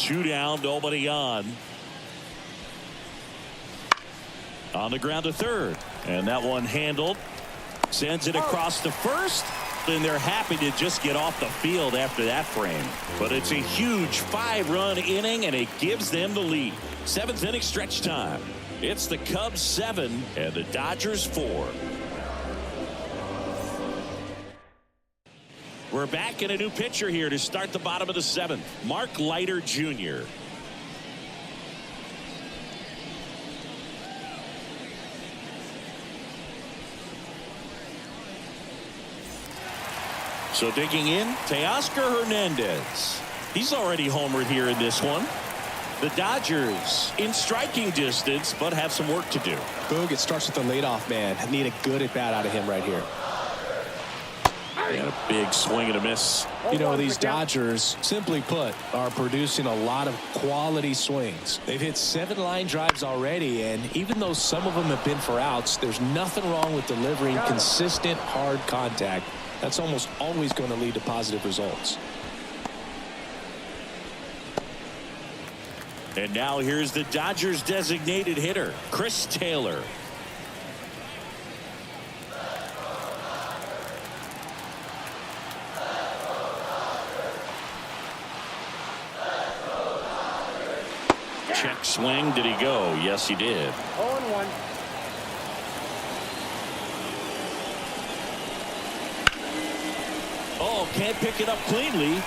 2 down, nobody on. On the ground to third. And that one handled. Sends it across to first. And they're happy to just get off the field after that frame. But it's a huge 5-run inning, and it gives them the lead. 7th inning stretch time. It's the Cubs 7 and the Dodgers 4. We're back in a new pitcher here to start the bottom of the 7th. Mark Leiter Jr. So digging in, Teoscar Hernandez. He's already homered here in this one. The Dodgers in striking distance, but have some work to do. Boog, it starts with the leadoff man. Need a good at bat out of him right here. And a big swing and a miss. You know, these Dodgers, simply put, are producing a lot of quality swings. They've hit 7 line drives already, and even though some of them have been for outs, there's nothing wrong with delivering consistent, hard contact. That's almost always going to lead to positive results. And now here's the Dodgers designated hitter, Chris Taylor. Check swing. Did he go? Yes, he did. 0-1. Oh, can't pick it up cleanly.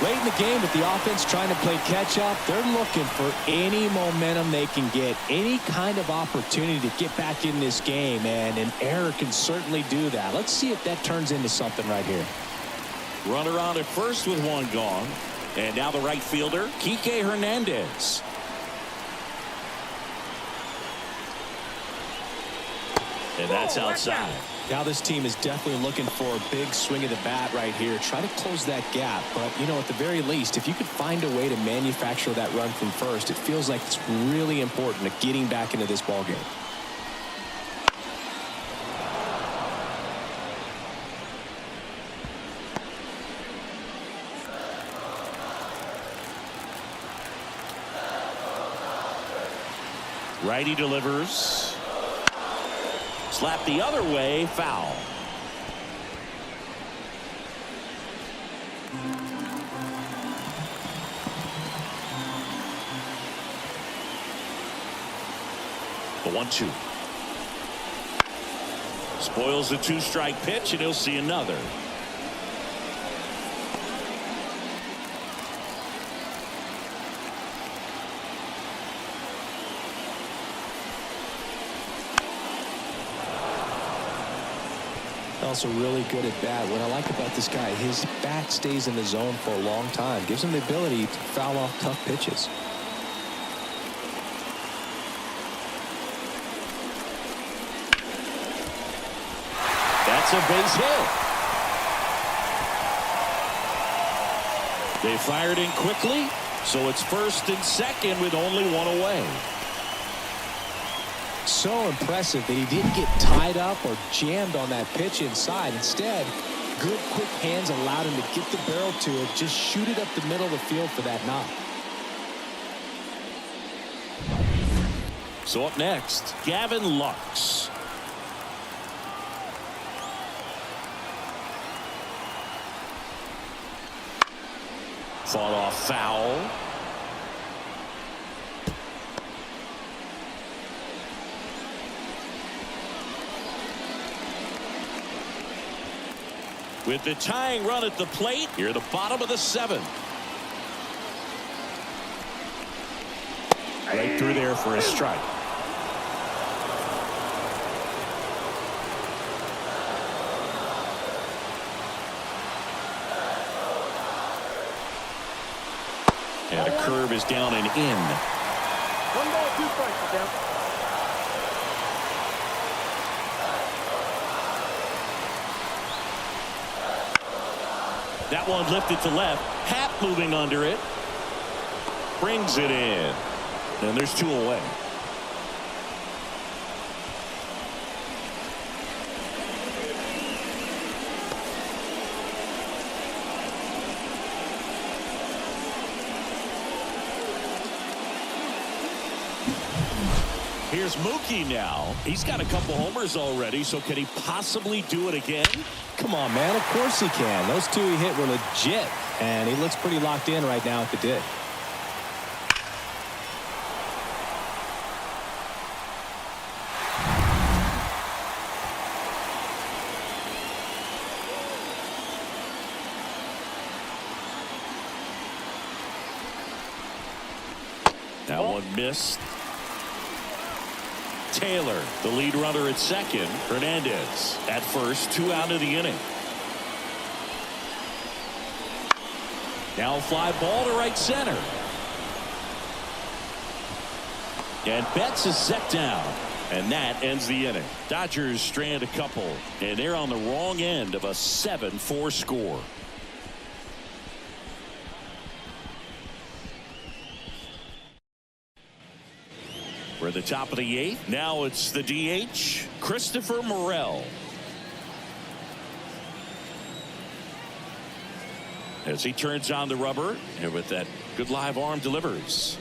Late in the game with the offense trying to play catch up, they're looking for any momentum they can get, any kind of opportunity to get back in this game, and an error can certainly do that. Let's see if that turns into something right here. Runner on at first with 1 gone. And now the right fielder, Kike Hernandez. And that's outside. Now this team is definitely looking for a big swing of the bat right here. Try to close that gap. But, you know, at the very least, if you could find a way to manufacture that run from first, it feels like it's really important to getting back into this ballgame. Righty delivers. Slap the other way, foul. The 1-2. Spoils the 2-strike pitch, and he'll see another. Also really good at bat. What I like about this guy, his bat stays in the zone for a long time. Gives him the ability to foul off tough pitches. That's a base hit. They fired in quickly, so it's first and second with only 1 away. So impressive that he didn't get tied up or jammed on that pitch inside. Instead, good quick hands allowed him to get the barrel to it, just shoot it up the middle of the field for that knock. So up next, Gavin Lux. Fought off foul. With the tying run at the plate, here the bottom of the 7th. Right through there for a strike. And a curve is down and in. 1 ball, 2 strikes, down. That one lifted to left. Happ moving under it. Brings it in. And there's 2 away. Here's Mookie now. He's got a couple homers already, so can he possibly do it again? Come on, man. Of course he can. Those two he hit were legit, and he looks pretty locked in right now at the dish. That one missed. Taylor, the lead runner at second. Hernandez at first, 2 out of the inning. Now a fly ball to right center. And Betts is set down. And that ends the inning. Dodgers strand a couple. And they're on the wrong end of a 7-4 score. We're at the top of the 8th. Now it's the DH, Christopher Morel. As he turns on the rubber, and with that good live arm delivers.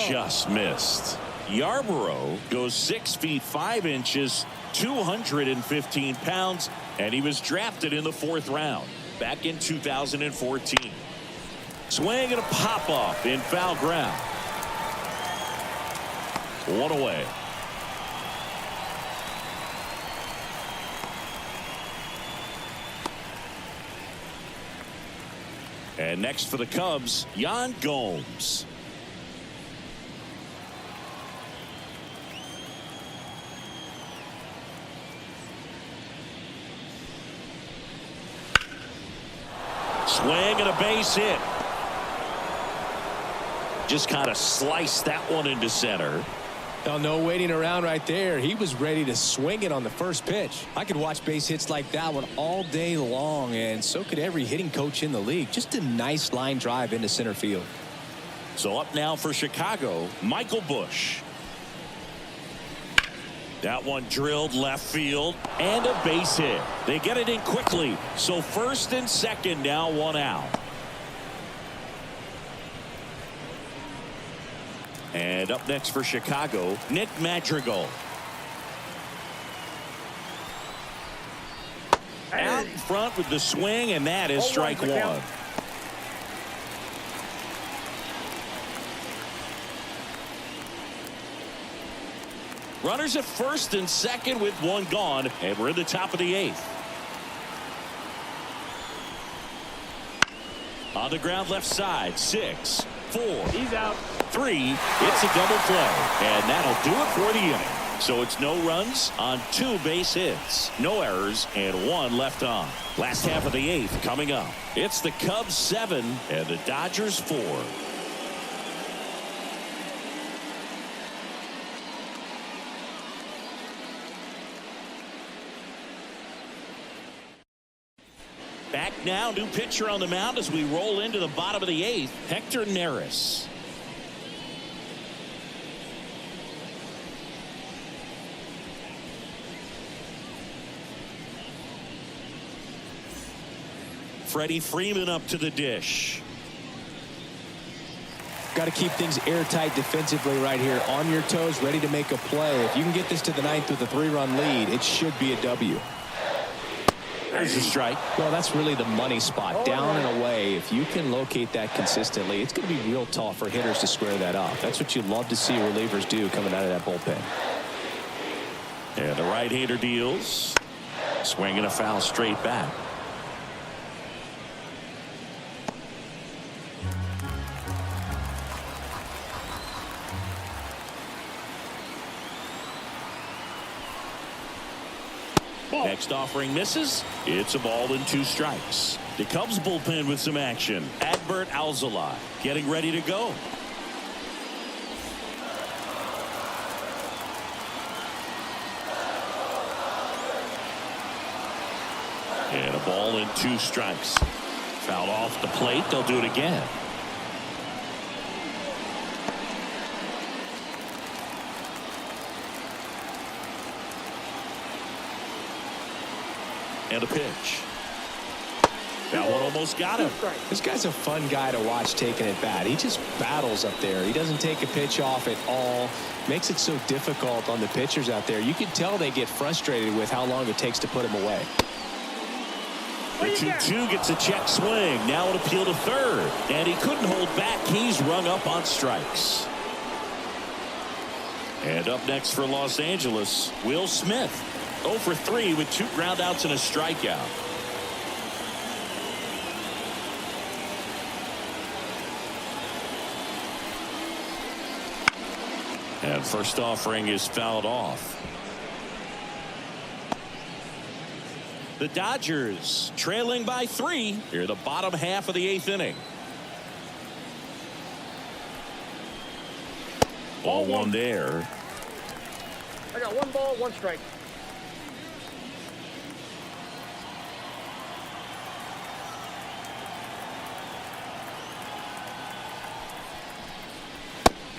Just missed. Yarborough goes 6 feet 5 inches, 215 pounds, and he was drafted in the 4th round back in 2014. Swing and a pop off in foul ground. 1 away. And next for the Cubs, Yan Gomes. Swing and a base hit. Just kind of sliced that one into center. Oh, no waiting around right there. He was ready to swing it on the first pitch. I could watch base hits like that one all day long, and so could every hitting coach in the league. Just a nice line drive into center field. So up now for Chicago, Michael Busch. That one drilled left field and a base hit. They get it in quickly. So first and second now, 1 out. And up next for Chicago, Nick Madrigal. Out in front with the swing, and that is strike 1. Runners at first and second with 1 gone, and we're in the top of the 8th. On the ground left side, 6, 4. He's out. 3. It's a double play, and that'll do it for the inning. So it's no runs on 2 base hits, no errors, and 1 left on. Last half of the 8th coming up. It's the Cubs 7 and the Dodgers 4. Back now, new pitcher on the mound as we roll into the bottom of the 8th, Hector Neris. Freddie Freeman up to the dish. Got to keep things airtight defensively right here. On your toes, ready to make a play. If you can get this to the 9th with a 3-run lead, it should be a W. There's a strike. Well, that's really the money spot. Down and away. If you can locate that consistently, it's going to be real tough for hitters to square that up. That's what you love to see relievers do coming out of that bullpen. And the right-hander deals. Swinging a foul straight back. Next offering misses. It's a ball and 2 strikes. The Cubs bullpen with some action. Adbert Alzolay getting ready to go. And a ball and 2 strikes. Fouled off the plate. They'll do it again. And a pitch. That one almost got him. This guy's a fun guy to watch taking at bat. He just battles up there. He doesn't take a pitch off at all. Makes it so difficult on the pitchers out there. You can tell they get frustrated with how long it takes to put him away. The 2-2 gets a check swing. Now an appeal to third. And he couldn't hold back. He's rung up on strikes. And up next for Los Angeles, Will Smith. 0 for 3 with 2 groundouts and a strikeout. And first offering is fouled off. The Dodgers trailing by 3 here the bottom half of the 8th inning. 0-1 there. I got 1 ball, 1 strike.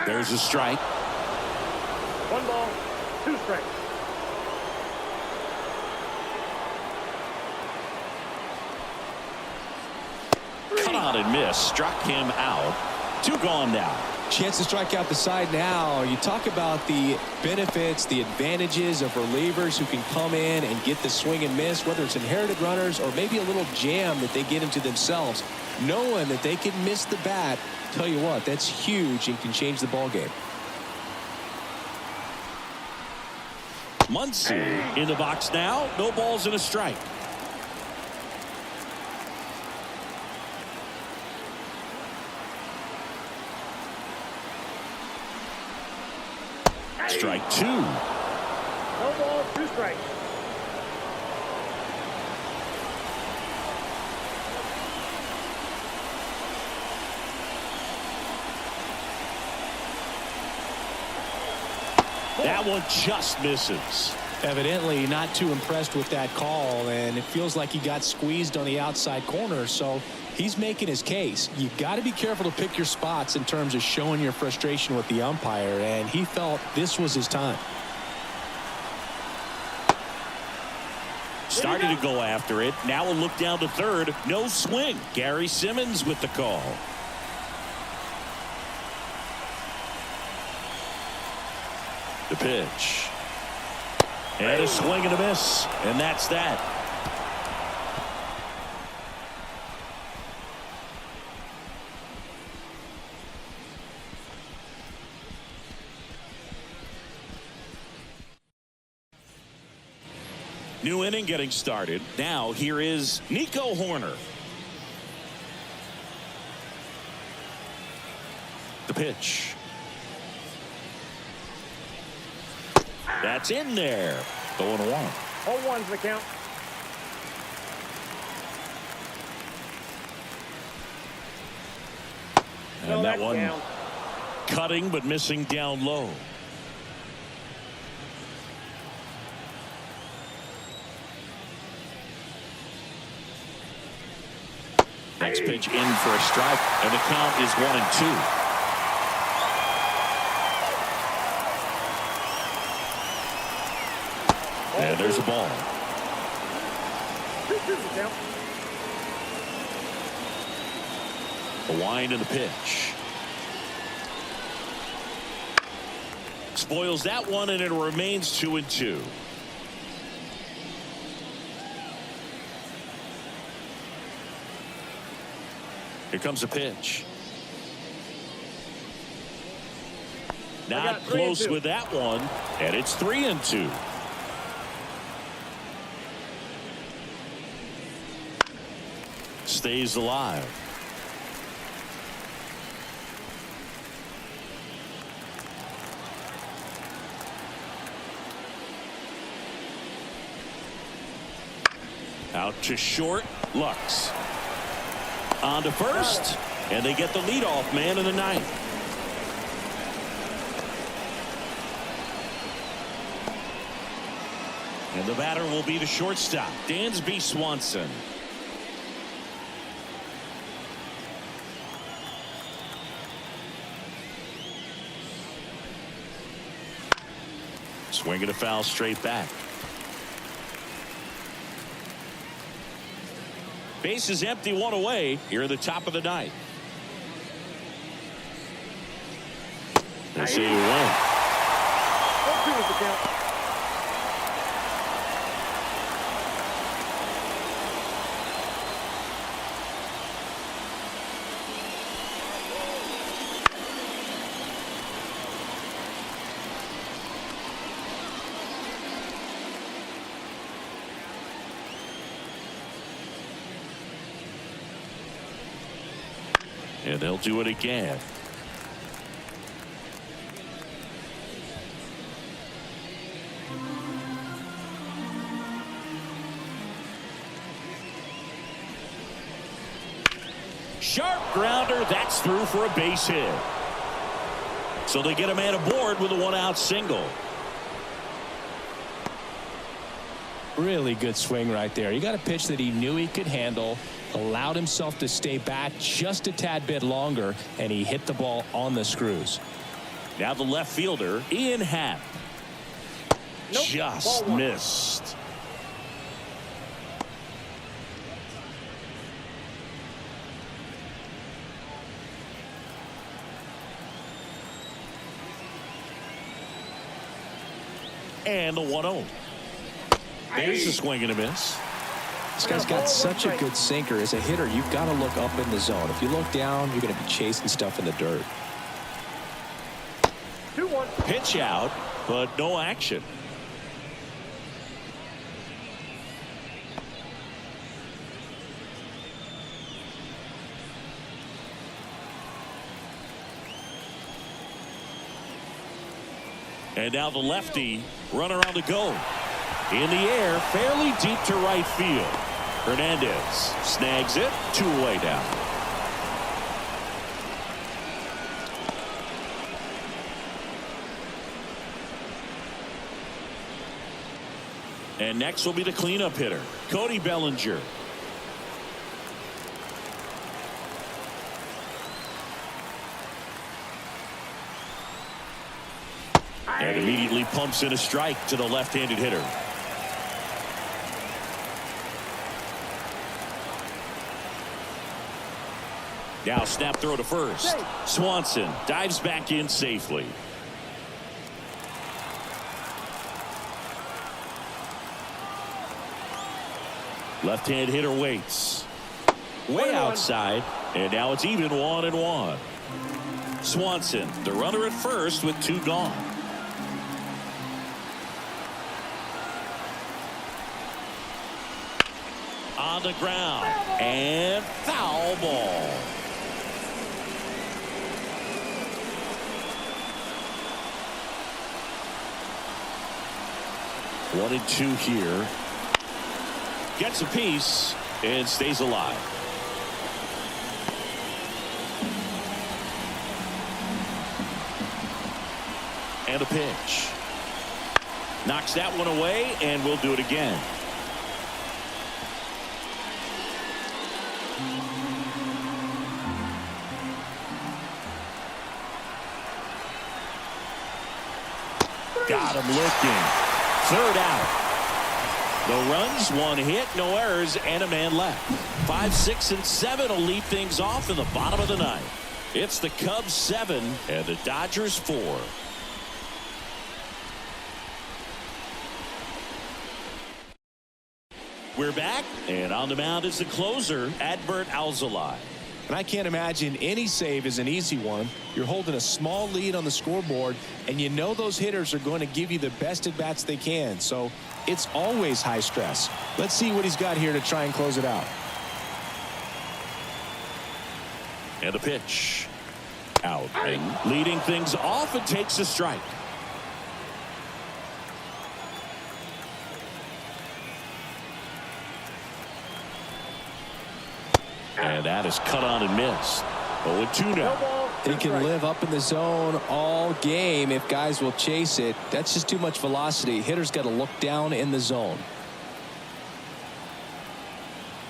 There's a strike. 1 ball, 2 strikes. Cut on and miss. Struck him out. 2 gone now. Chance to strike out the side now. You talk about the benefits, the advantages of relievers who can come in and get the swing and miss, whether it's inherited runners or maybe a little jam that they get into themselves. Knowing that they can miss the bat, tell you what, that's huge and can change the ball game. Muncy in the box now. No balls and a strike. Strike 2. No ball, 2 strikes. That one just misses. Evidently not too impressed with that call, and it feels like he got squeezed on the outside corner, so he's making his case. You've got to be careful to pick your spots in terms of showing your frustration with the umpire, and he felt this was his time. Started to go after it. Now a look down to third. No swing. Gary Simmons with the call. The pitch. And a swing and a miss. And that's that. New inning getting started. Now here is Nico Horner. The pitch. That's in there. 0-1. 0-1's the count. And that one down. Cutting but missing down low. Next pitch in for a strike, and the count is 1-2. And there's a ball. 2-2 the count. The wind and the pitch. Spoils that one, and it remains 2-2. Here comes a pitch. Not close with that one, and it's 3-2. Stays alive. Out to short. Lux. On to first. And they get the leadoff man in the ninth. And the batter will be the shortstop, Dansby Swanson. Swinging a foul straight back. Base is empty, one away here at the top of the ninth. They say you win. 0-2 is the count. And they'll do it again. Sharp grounder. That's through for a base hit. So they get a man aboard with a one-out single. Really good swing right there. He got a pitch that he knew he could handle, allowed himself to stay back just a tad bit longer, and he hit the ball on the screws. Now the left fielder, Ian Happ. Nope. Just missed. And the 1-0. There's a swing and a miss. This guy's got such a good sinker. As a hitter, you've got to look up in the zone. If you look down, you're going to be chasing stuff in the dirt. 2-1. Pitch out, but no action. And now the lefty, runner on the go. In the air, fairly deep to right field. Hernandez snags it, 2 away down. And next will be the cleanup hitter, Cody Bellinger. And immediately pumps in a strike to the left-handed hitter. Now snap throw to first. Swanson dives back in safely. Left-hand hitter waits. Way outside. And now it's even 1-1. Swanson, the runner at first with 2 gone. On the ground. And foul ball. One and 2 here. Gets a piece and stays alive. And a pitch. Knocks that one away, and we'll do it again. Got him looking. 3rd out. No runs, 1 hit, no errors, and a man left. 5, 6, and 7 will lead things off in the bottom of the 9th. It's the Cubs 7 and the Dodgers 4. We're back, and on the mound is the closer, Adbert Alzolay. And I can't imagine any save is an easy one. You're holding a small lead on the scoreboard, and you know those hitters are going to give you the best at-bats they can. So it's always high stress. Let's see what he's got here to try and close it out. And a pitch. Out. And leading things off, and takes a strike. And that is cut on and missed. 0-2 now. He can live up in the zone all game if guys will chase it. That's just too much velocity. Hitter's got to look down in the zone.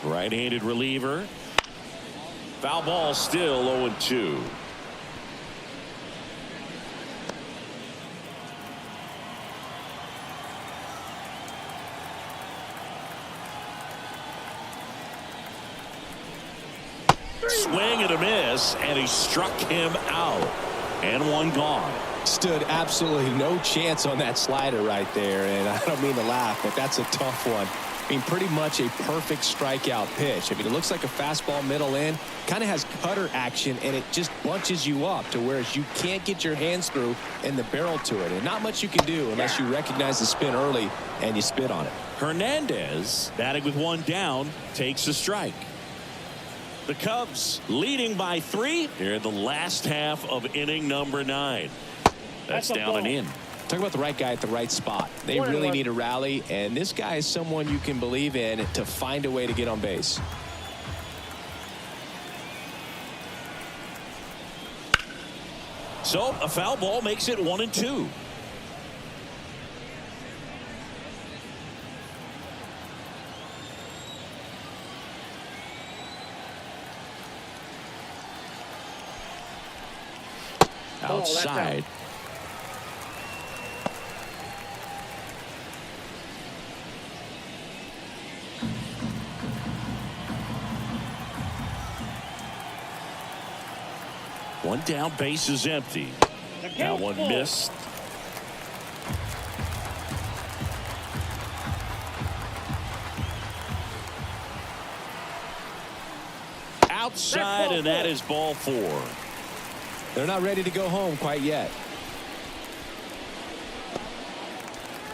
Right-handed reliever. Foul ball, still 0-2. Swing and a miss, and he struck him out. And one gone. Stood absolutely no chance on that slider right there, and I don't mean to laugh, but that's a tough one. I mean, pretty much a perfect strikeout pitch. I mean, it looks like a fastball middle in, kind of has cutter action, and it just bunches you up to whereas you can't get your hands through and the barrel to it. And not much you can do unless you recognize the spin early and you spit on it. Hernandez, batting with one down, takes a strike. The Cubs leading by 3 here in the last half of inning number 9. That's down and in. Talk about the right guy at the right spot. They really need a rally, and this guy is someone you can believe in to find a way to get on base. So a foul ball makes it 1-2. Outside. One down, base is empty. That one missed. Outside, and that is ball 4. They're not ready to go home quite yet.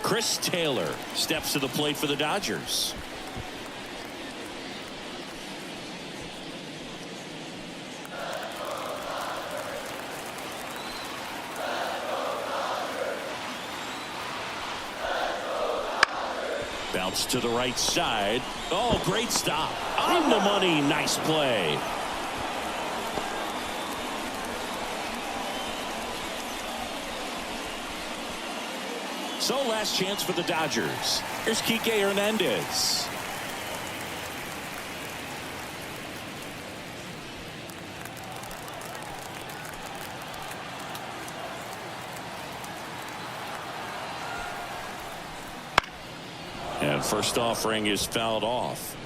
Chris Taylor steps to the plate for the Dodgers. Bounce to the right side. Oh, great stop. On the money. Nice play. So last chance for the Dodgers. Here's Kike Hernandez. And first offering is fouled off.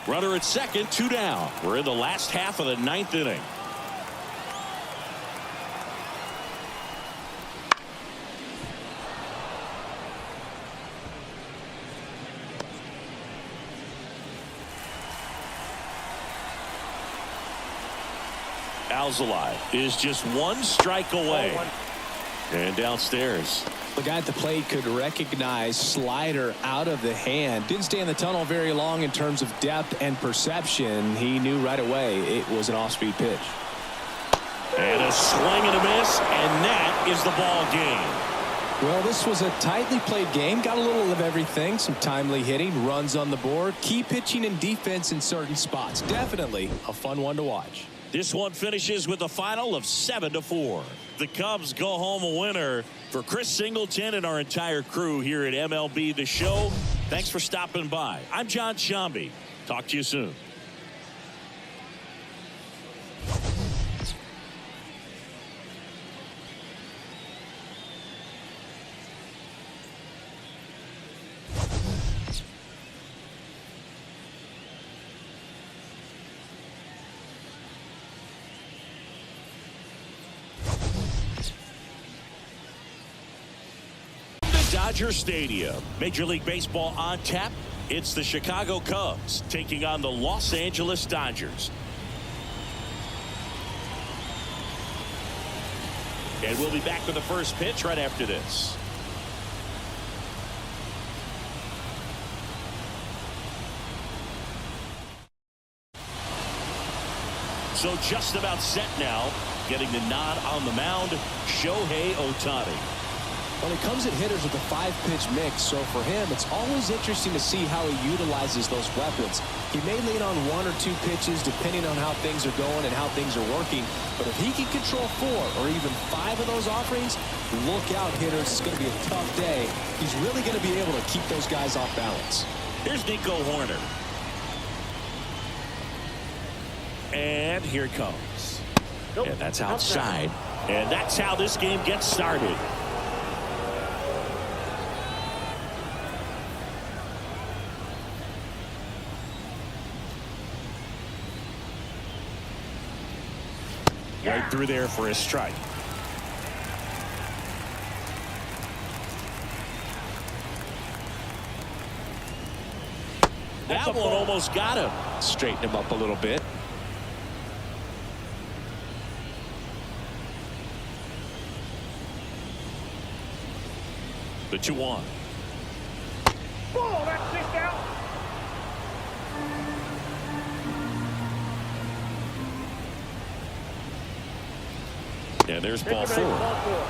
Runner at second, 2 down. We're in the last half of the 9th inning. Alzolay is just 1 strike away. And downstairs. The guy at the plate could recognize slider out of the hand. Didn't stay in the tunnel very long in terms of depth and perception. He knew right away it was an off-speed pitch. And a swing and a miss, and that is the ball game. Well, this was a tightly played game. Got a little of everything. Some timely hitting, runs on the board, key pitching and defense in certain spots. Definitely a fun one to watch. This one finishes with a final of 7-4. The Cubs go home a winner. For Chris Singleton and our entire crew here at MLB The Show, thanks for stopping by. I'm John Shambi. Talk to you soon. Dodger Stadium. Major League Baseball on tap. It's the Chicago Cubs taking on the Los Angeles Dodgers. And we'll be back with the first pitch right after this. So just about set now. Getting the nod on the mound, Shohei Ohtani. When it comes at hitters with a 5-pitch mix, so for him, it's always interesting to see how he utilizes those weapons. He may lean on 1 or 2 pitches depending on how things are going and how things are working. But if he can control 4 or even 5 of those offerings, look out, hitters. It's going to be a tough day. He's really going to be able to keep those guys off balance. Here's Nico Horner. And here it comes. And that's outside. And that's how this game gets started. Right through there for a strike. That one almost got him. Straighten him up a little bit. The 2-1. Oh, that's kicked out. And there's ball 4.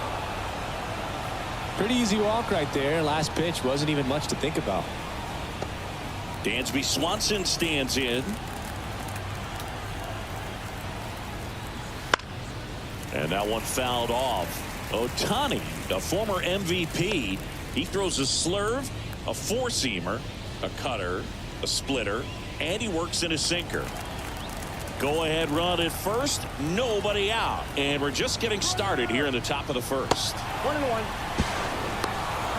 Pretty easy walk right there. Last pitch wasn't even much to think about. Dansby Swanson stands in. And that one fouled off. Ohtani, the former MVP, he throws a slurve, a four-seamer, a cutter, a splitter, and he works in a sinker. Go ahead run at first, nobody out, and we're just getting started here in the top of the first. 1-1.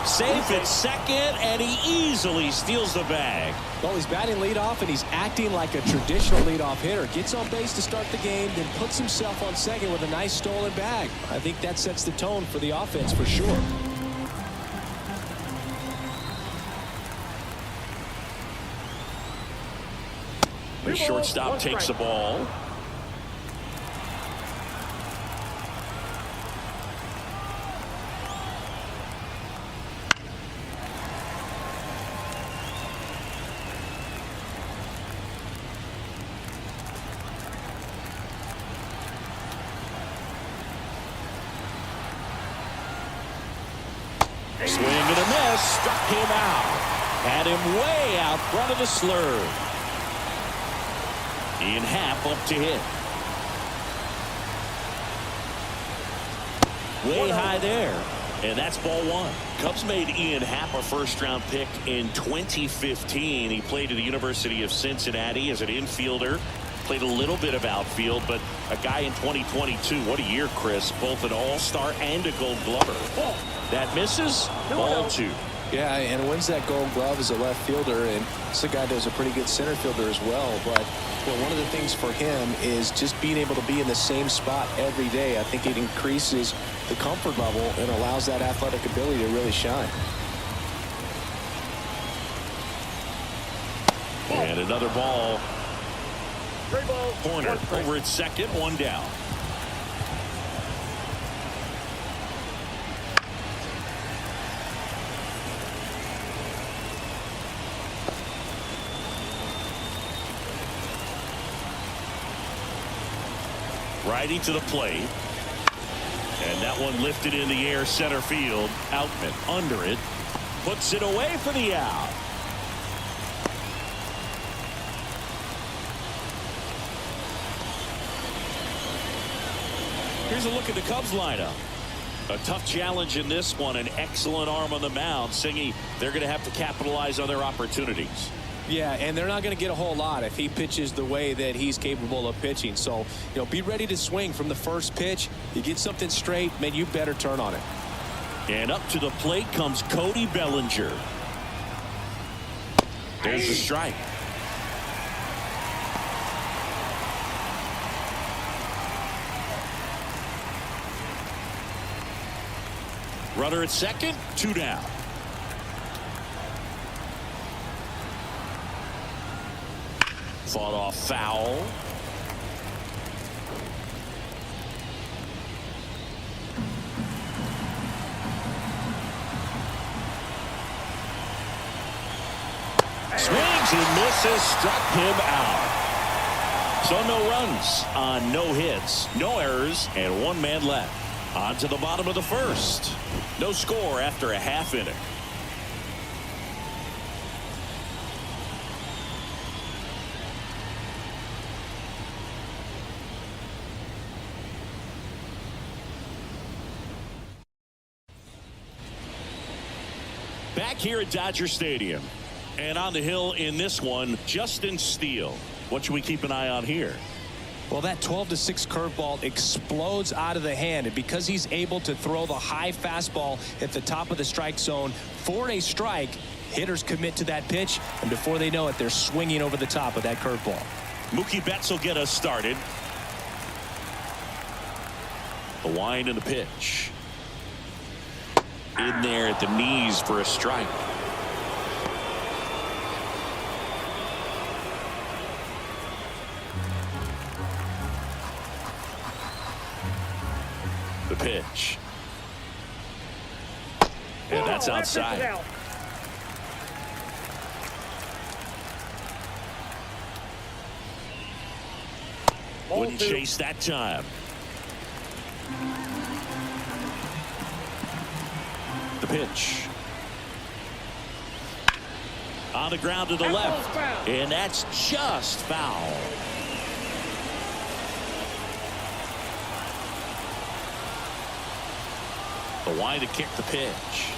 Safe at second, and he easily steals the bag. Well, he's batting leadoff, and he's acting like a traditional leadoff hitter. Gets on base to start the game, then puts himself on second with a nice stolen bag. I think that sets the tone for the offense for sure. The shortstop takes the ball. Swing and a miss, struck him out. Had him way out front of the slurve. Ian Happ up to hit. Way high there. And that's ball 1. Cubs made Ian Happ a first-round pick in 2015. He played at the University of Cincinnati as an infielder. Played a little bit of outfield, but a guy in 2022. What a year, Chris. Both an all-star and a gold glover. That misses. Ball 2. Yeah, and wins that gold glove as a left fielder, and this is a guy that was a pretty good center fielder as well. But one of the things for him is just being able to be in the same spot every day. I think it increases the comfort level and allows that athletic ability to really shine. And another ball. Ball. Corner over at second, 1 down. Righty to the plate. And that one lifted in the air center field. Outman under it. Puts it away for the out. Here's a look at the Cubs lineup. A tough challenge in this one. An excellent arm on the mound. Singy, they're going to have to capitalize on their opportunities. Yeah, and they're not going to get a whole lot if he pitches the way that he's capable of pitching. So, be ready to swing from the first pitch. You get something straight, man, you better turn on it. And up to the plate comes Cody Bellinger. There's the strike. Runner at second, 2 down. Fought off foul. Swings and misses, struck him out. So no runs on no hits, no errors, and 1 man left. On to the bottom of the first. No score after a half inning. Back here at Dodger Stadium. And on the hill in this one, Justin Steele. What should we keep an eye on here? Well, that 12-6 curveball explodes out of the hand, and because he's able to throw the high fastball at the top of the strike zone for a strike, hitters commit to that pitch, and before they know it, they're swinging over the top of that curveball. Mookie Betts will get us started. The wind and the pitch. In there at the knees for a strike. The pitch. And that's outside. Wouldn't chase that time. The pitch. On the ground to the left. And that's just foul. The wind to kick the pitch.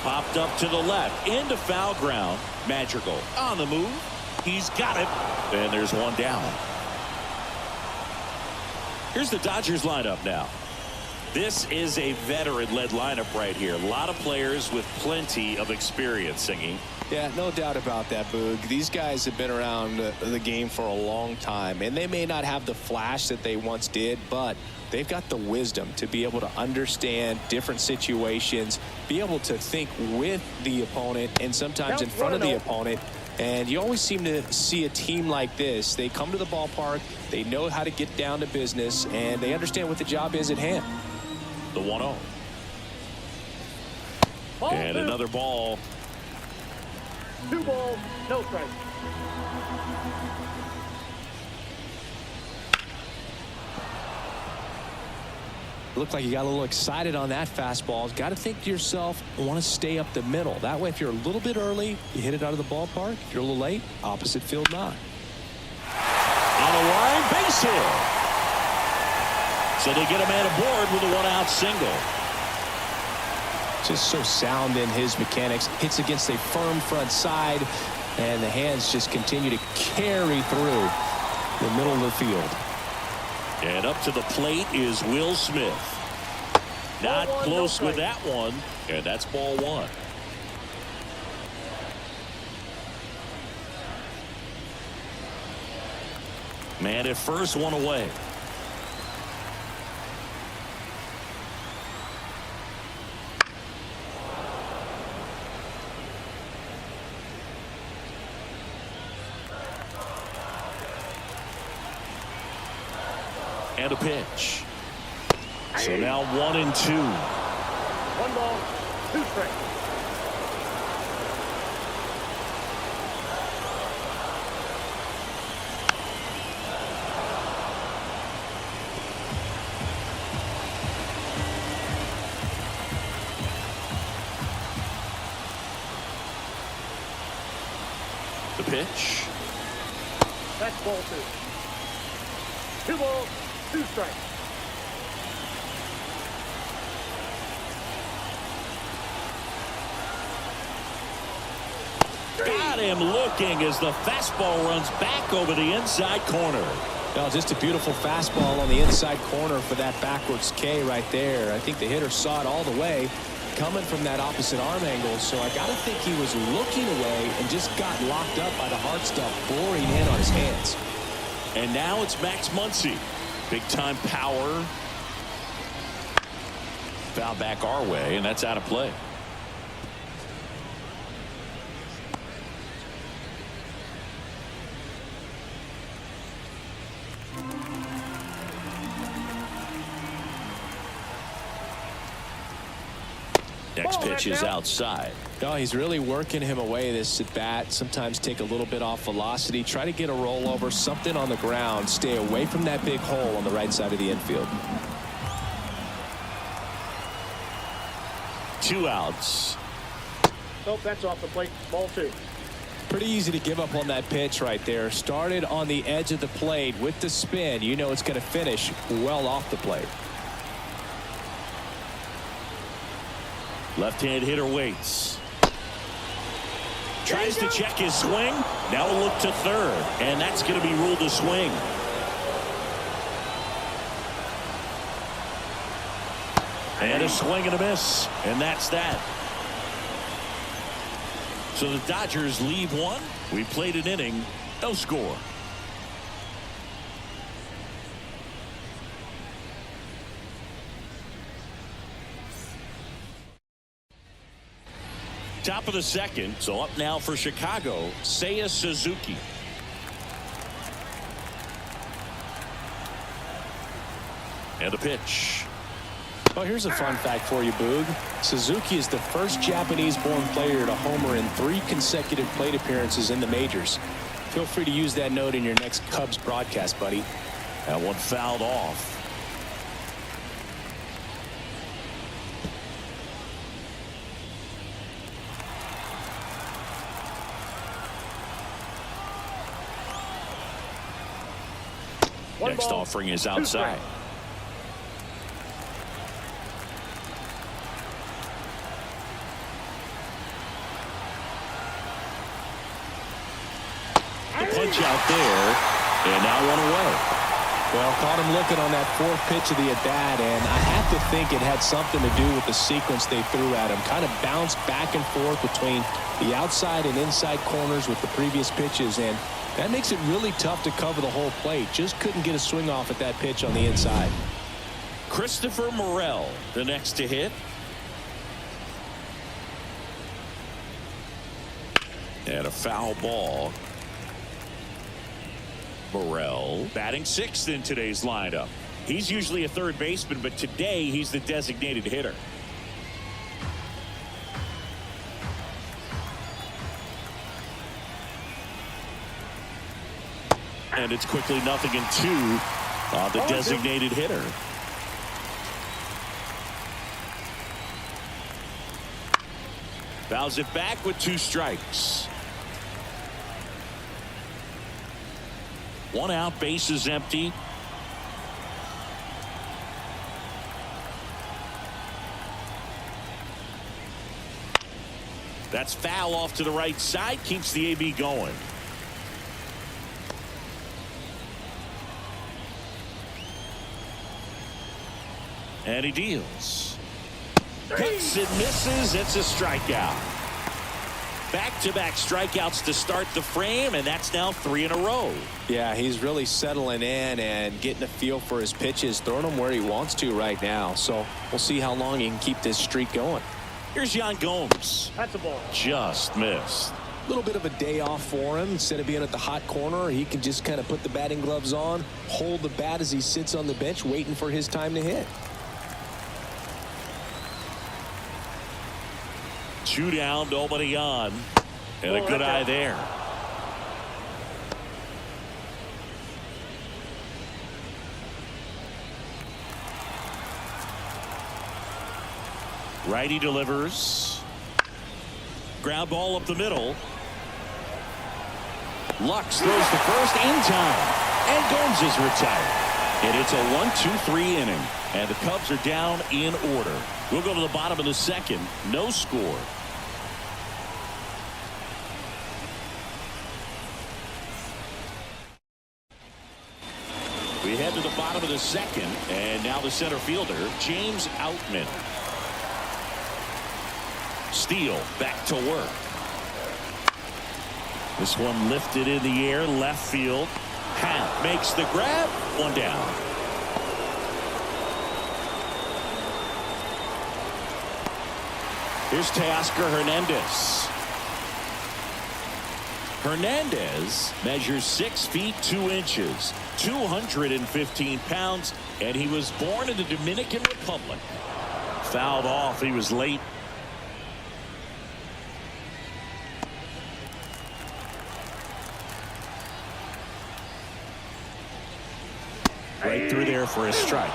Popped up to the left. Into foul ground. Madrigal on the move. He's got it. And there's one down. Here's the Dodgers lineup now. This is a veteran-led lineup right here. A lot of players with plenty of experience, Singy. Yeah, no doubt about that, Boog. These guys have been around the game for a long time, and they may not have the flash that they once did, but they've got the wisdom to be able to understand different situations, be able to think with the opponent and sometimes in front of the opponent. And you always seem to see a team like this. They come to the ballpark, they know how to get down to business, and they understand what the job is at hand. The 1-0. And another ball. 2 balls, no strike. Looked like you got a little excited on that fastball. Got to think to yourself, want to stay up the middle. That way, if you're a little bit early, you hit it out of the ballpark. If you're a little late, opposite field knock. On a line, base hit. So they get a man aboard with a 1-out single. Just so sound in his mechanics. Hits against a firm front side, and the hands just continue to carry through the middle of the field. And up to the plate is Will Smith. Not close with that one, and that's ball 1. Man at first, 1 away. And a pitch. So now 1-2. 1 ball, 2 strikes. The pitch. That's ball 2. 2 balls, 2 strikes. Got him looking as the fastball runs back over the inside corner. Well, just a beautiful fastball on the inside corner for that backwards K right there. I think the hitter saw it all the way coming from that opposite arm angle. So I got to think he was looking away and just got locked up by the hard stuff boring in on his hands. And now it's Max Muncy. Big time power. Foul back our way, and that's out of play. Next pitch is outside. No, he's really working him away this at bat. Sometimes take a little bit off velocity. Try to get a rollover, something on the ground. Stay away from that big hole on the right side of the infield. 2 outs. Nope, that's off the plate. Ball 2. Pretty easy to give up on that pitch right there. Started on the edge of the plate with the spin. You know it's going to finish well off the plate. Left-hand hitter waits. Tries to check his swing. Now a look to third. And that's going to be ruled a swing. And a swing and a miss. And that's that. So the Dodgers leave 1. We played an inning. No score. Top of the second. So up now for Chicago, Seiya Suzuki. And the pitch. Well, here's a fun fact for you, Boog. Suzuki is the first Japanese-born player to homer in 3 consecutive plate appearances in the majors. Feel free to use that note in your next Cubs broadcast, buddy. That one fouled off. Next offering is outside. The punch out there, and now one away. Well, caught him looking on that 4th pitch of the at-bat, and I have to think it had something to do with the sequence they threw at him. Kind of bounced back and forth between the outside and inside corners with the previous pitches, and that makes it really tough to cover the whole plate. Just couldn't get a swing off at that pitch on the inside. Christopher Morel, the next to hit. And a foul ball. Morel batting 6th in today's lineup. He's usually a third baseman, but today he's the designated hitter. And it's quickly 0-2 on the designated hitter. Fouls it back with 2 strikes. 1 out, bases empty. That's foul off to the right side, keeps the AB going. And he deals. Hits and misses. It's a strikeout. Back-to-back strikeouts to start the frame, and that's now 3 in a row. Yeah, he's really settling in and getting a feel for his pitches, throwing them where he wants to right now. So we'll see how long he can keep this streak going. Here's Yan Gomes. That's a ball. Just missed. A little bit of a day off for him. Instead of being at the hot corner, he can just kind of put the batting gloves on, hold the bat as he sits on the bench, waiting for his time to hit. 2 down, nobody on. And a good eye there. Righty delivers. Ground ball up the middle. Lux throws the first in time. And Gomes is retired. And it's a 1-2-3 inning. And the Cubs are down in order. We'll go to the bottom of the second. No score. We head to the bottom of the second. And now the center fielder, James Outman. Steele back to work. This one lifted in the air, left field. Happ makes the grab. 1 down. Here's Teoscar Hernandez. Hernandez measures 6 feet 2 inches, 215 pounds, and he was born in the Dominican Republic. Fouled off. He was late. Right through there for a strike.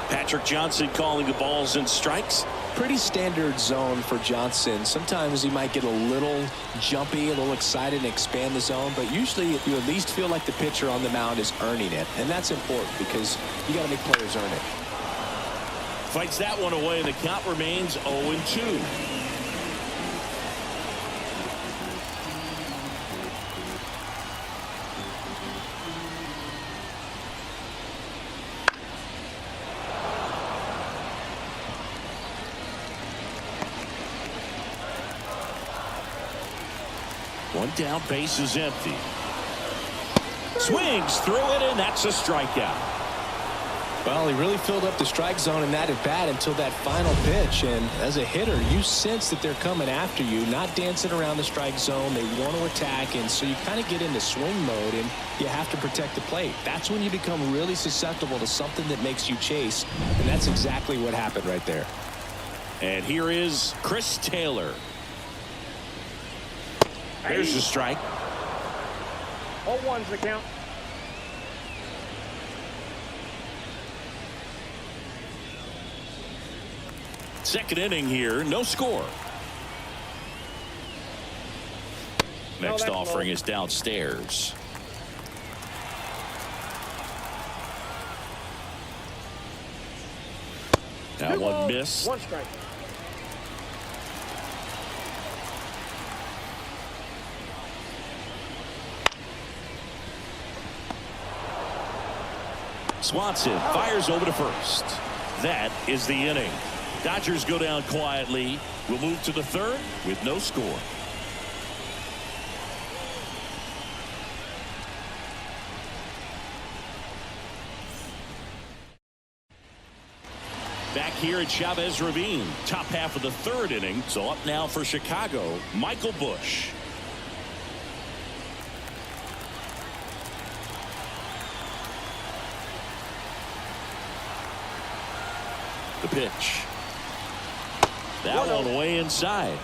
Patrick Johnson calling the balls and strikes. Pretty standard zone for Johnson. Sometimes he might get a little jumpy, a little excited and expand the zone, but usually you at least feel like the pitcher on the mound is earning it, and that's important because you got to make players earn it. Fights that one away, and the count remains 0-2. One down, base is empty. Swings through it, and that's a strikeout. Well, he really filled up the strike zone in that at bat until that final pitch. And as a hitter, you sense that they're coming after you, not dancing around the strike zone. They want to attack, and so you kind of get into swing mode, and you have to protect the plate. That's when you become really susceptible to something that makes you chase, and that's exactly what happened right there. And here is Chris Taylor. There's the strike. 0-1's the count. Second inning here, no score. Next offering is downstairs. That one missed. 1 strike. Swanson fires over to first. That is the inning. Dodgers go down quietly. We'll move to the third with no score. Back here at Chavez Ravine, top half of the third inning. So up now for Chicago, Michael Busch. The pitch. That one way inside.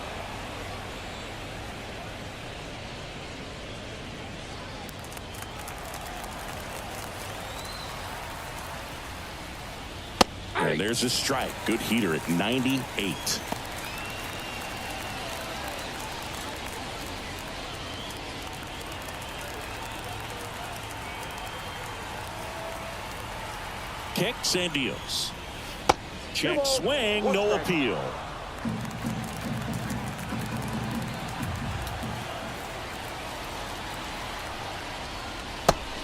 And there's a strike. Good heater at 98. Kicks and deals. Check swing, no appeal.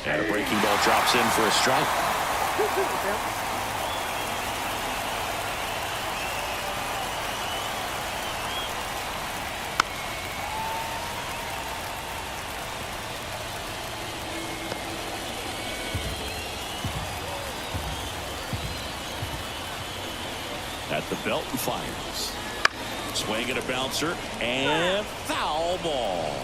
And a breaking ball drops in for a strike. At the belt and fires. Swing and a bouncer and foul ball.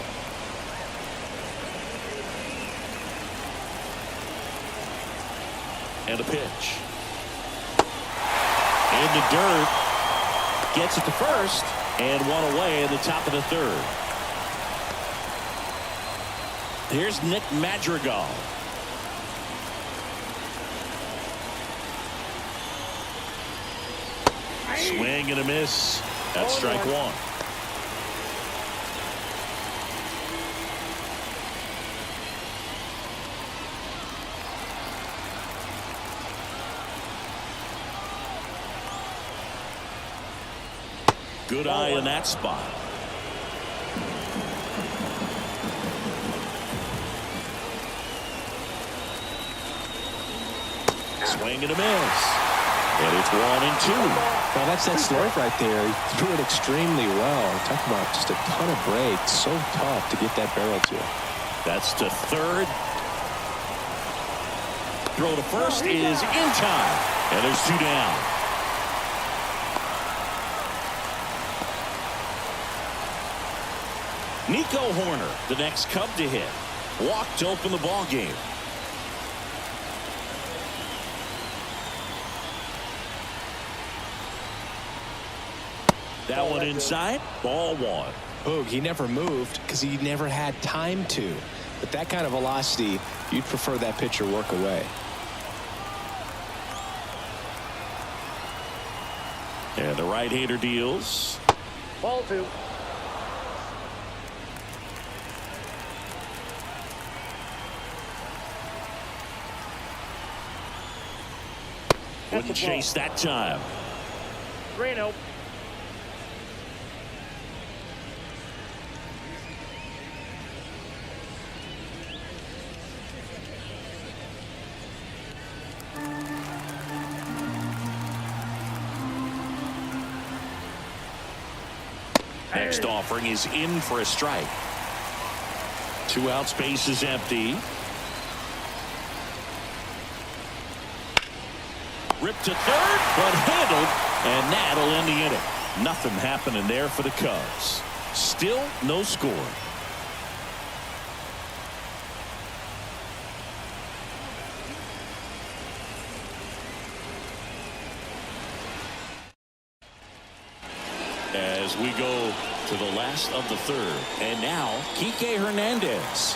And a pitch. In the dirt. Gets it to first and one away in the top of the third. Here's Nick Madrigal. Swing and a miss. That's strike one. Good eye in that spot. Swing and a miss. And it's 1-2. Well, that's that slurve right there. He threw it extremely well. Talk about just a ton of breaks. So tough to get that barrel to. That's to third. Throw to first is in time. And there's 2 down. Nico Horner, the next Cub to hit. Walked to open the ball game. That one inside, ball 1. Boog, he never moved because he never had time to. But that kind of velocity, you'd prefer that pitcher work away. And the right-hander deals. Ball 2. Wouldn't chase that time. 3-0. Next offering is in for a strike. 2 outs, base is empty. Ripped to third, but handled, and that'll end the inning. Nothing happening there for the Cubs. Still no score. As we go to the last of the third, and now Kike Hernandez.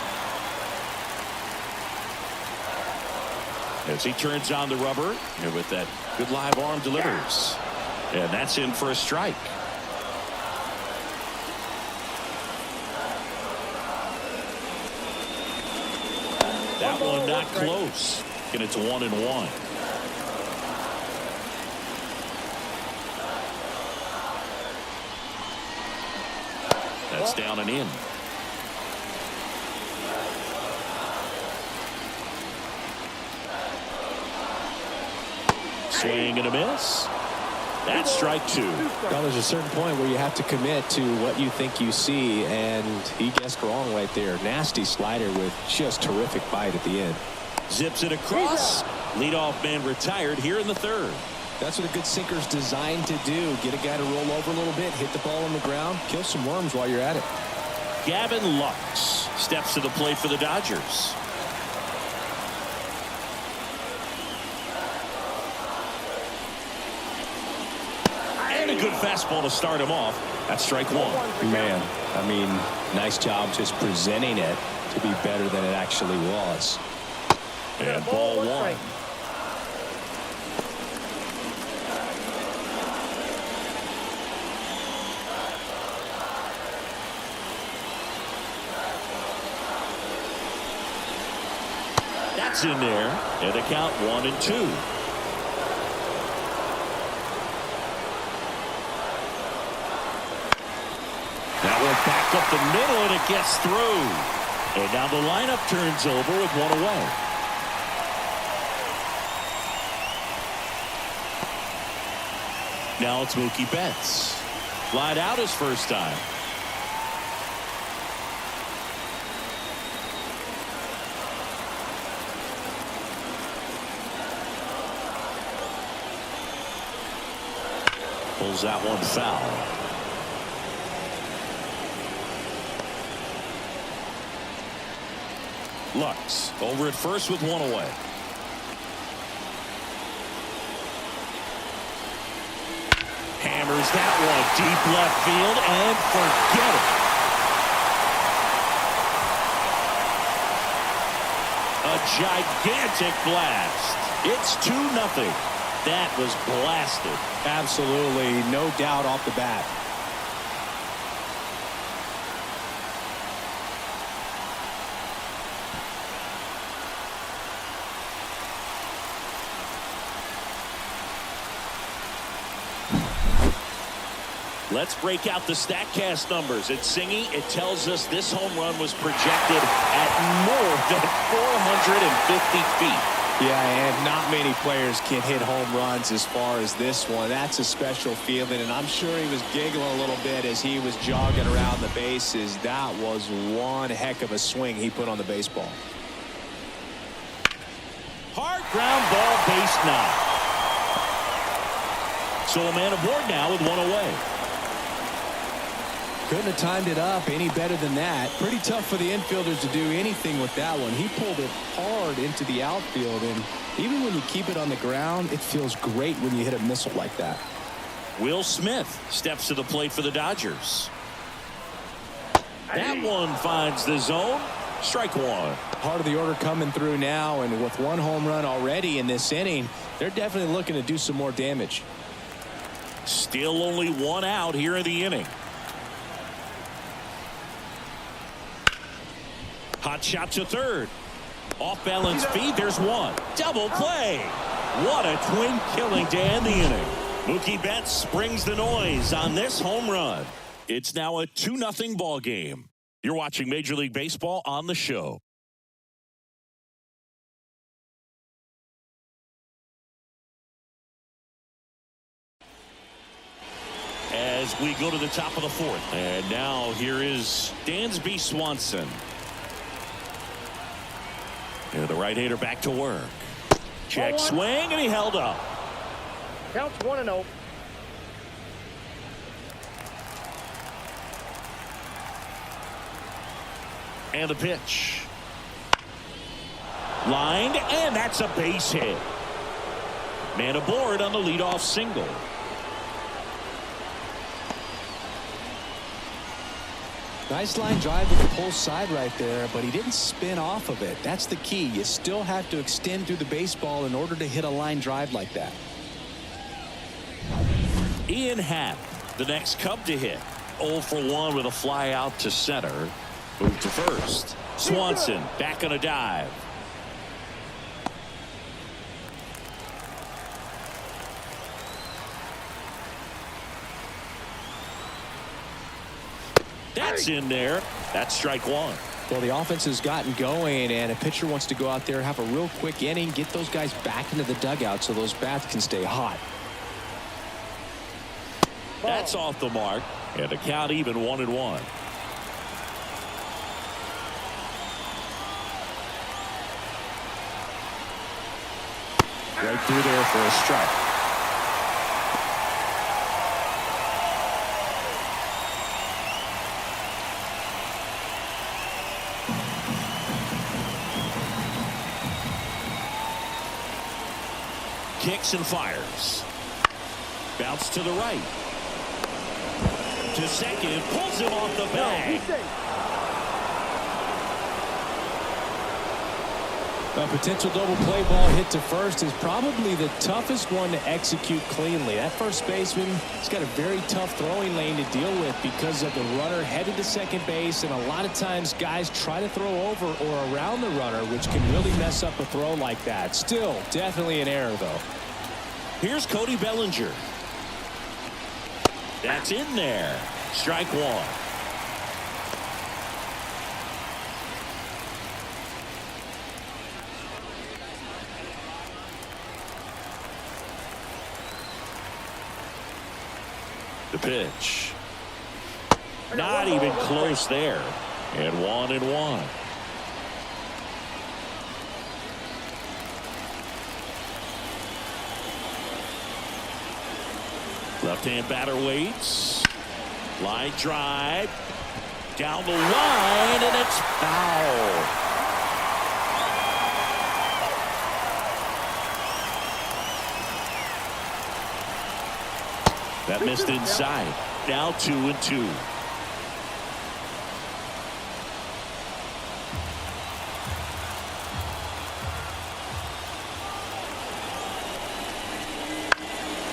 As he turns on the rubber, and with that good live arm delivers. And that's in for a strike. That one not close. And it's 1-1. That's down and in. Swing and a miss. That's strike two. Well, there's a certain point where you have to commit to what you think you see, and he guessed wrong right there. Nasty slider with just terrific bite at the end. Zips it across. Leadoff man retired here in the third. That's what a good sinker's designed to do. Get a guy to roll over a little bit, hit the ball on the ground, kill some worms while you're at it. Gavin Lux steps to the plate for the Dodgers. And a good fastball to start him off. That's strike one. Man, I mean, nice job just presenting it to be better than it actually was. And ball one. That's in there, and the count 1-2. That one back up the middle, and it gets through. And now the lineup turns over with one away. Now it's Mookie Betts. Flied out his first time. Pulls that one foul. Lux over at first with one away. Hammers that one deep left field and forget it. A gigantic blast. It's 2-0. That was blasted. Absolutely, no doubt off the bat. Let's break out the StatCast numbers. It's Singy. It tells us this home run was projected at more than 450 feet. Yeah, and not many players can hit home runs as far as this one. That's a special feeling, and I'm sure he was giggling a little bit as he was jogging around the bases. That was one heck of a swing he put on the baseball. Hard ground ball, base knock. So a man aboard now with one away. Couldn't have timed it up any better than that. Pretty tough for the infielders to do anything with that one. He pulled it hard into the outfield, and even when you keep it on the ground, it feels great when you hit a missile like that. Will Smith steps to the plate for the Dodgers. That one finds the zone. Strike one. Part of the order coming through now, and with one home run already in this inning, they're definitely looking to do some more damage. Still only one out here in the inning. Hot shot to third. Off balance feed. There's one. Double play. What a twin killing to end the inning. Mookie Betts brings the noise on this home run. It's now a 2-0 ball game. You're watching Major League Baseball on the show. As we go to the top of the fourth. And now here is Dansby Swanson. And the right-hander back to work. Check swing, and he held up. Counts 1-0. And the pitch. Lined, and that's a base hit. Man aboard on the leadoff single. Nice line drive to the pull side right there, but he didn't spin off of it. That's the key. You still have to extend through the baseball in order to hit a line drive like that. Ian Happ, the next Cub to hit. 0 for 1 with a fly out to center. Move to first. Swanson back on a dive. That's in there. That's strike one. Well, the offense has gotten going, and a pitcher wants to go out there, have a real quick inning, get those guys back into the dugout so those bats can stay hot. That's off the mark, and the count even 1-1. Right through there for a strike. Kicks and fires. Bounce to the right. To second. Pulls him off the bag. A potential double play ball hit to first is probably the toughest one to execute cleanly. That first baseman has got a very tough throwing lane to deal with because of the runner headed to second base, and a lot of times guys try to throw over or around the runner, which can really mess up a throw like that. Still, definitely an error, though. Here's Cody Bellinger. That's in there. Strike one. The pitch. Not even close there. And 1-1. Left-hand batter waits. Line drive. Down the line, and it's foul. That missed inside. Now 2-2.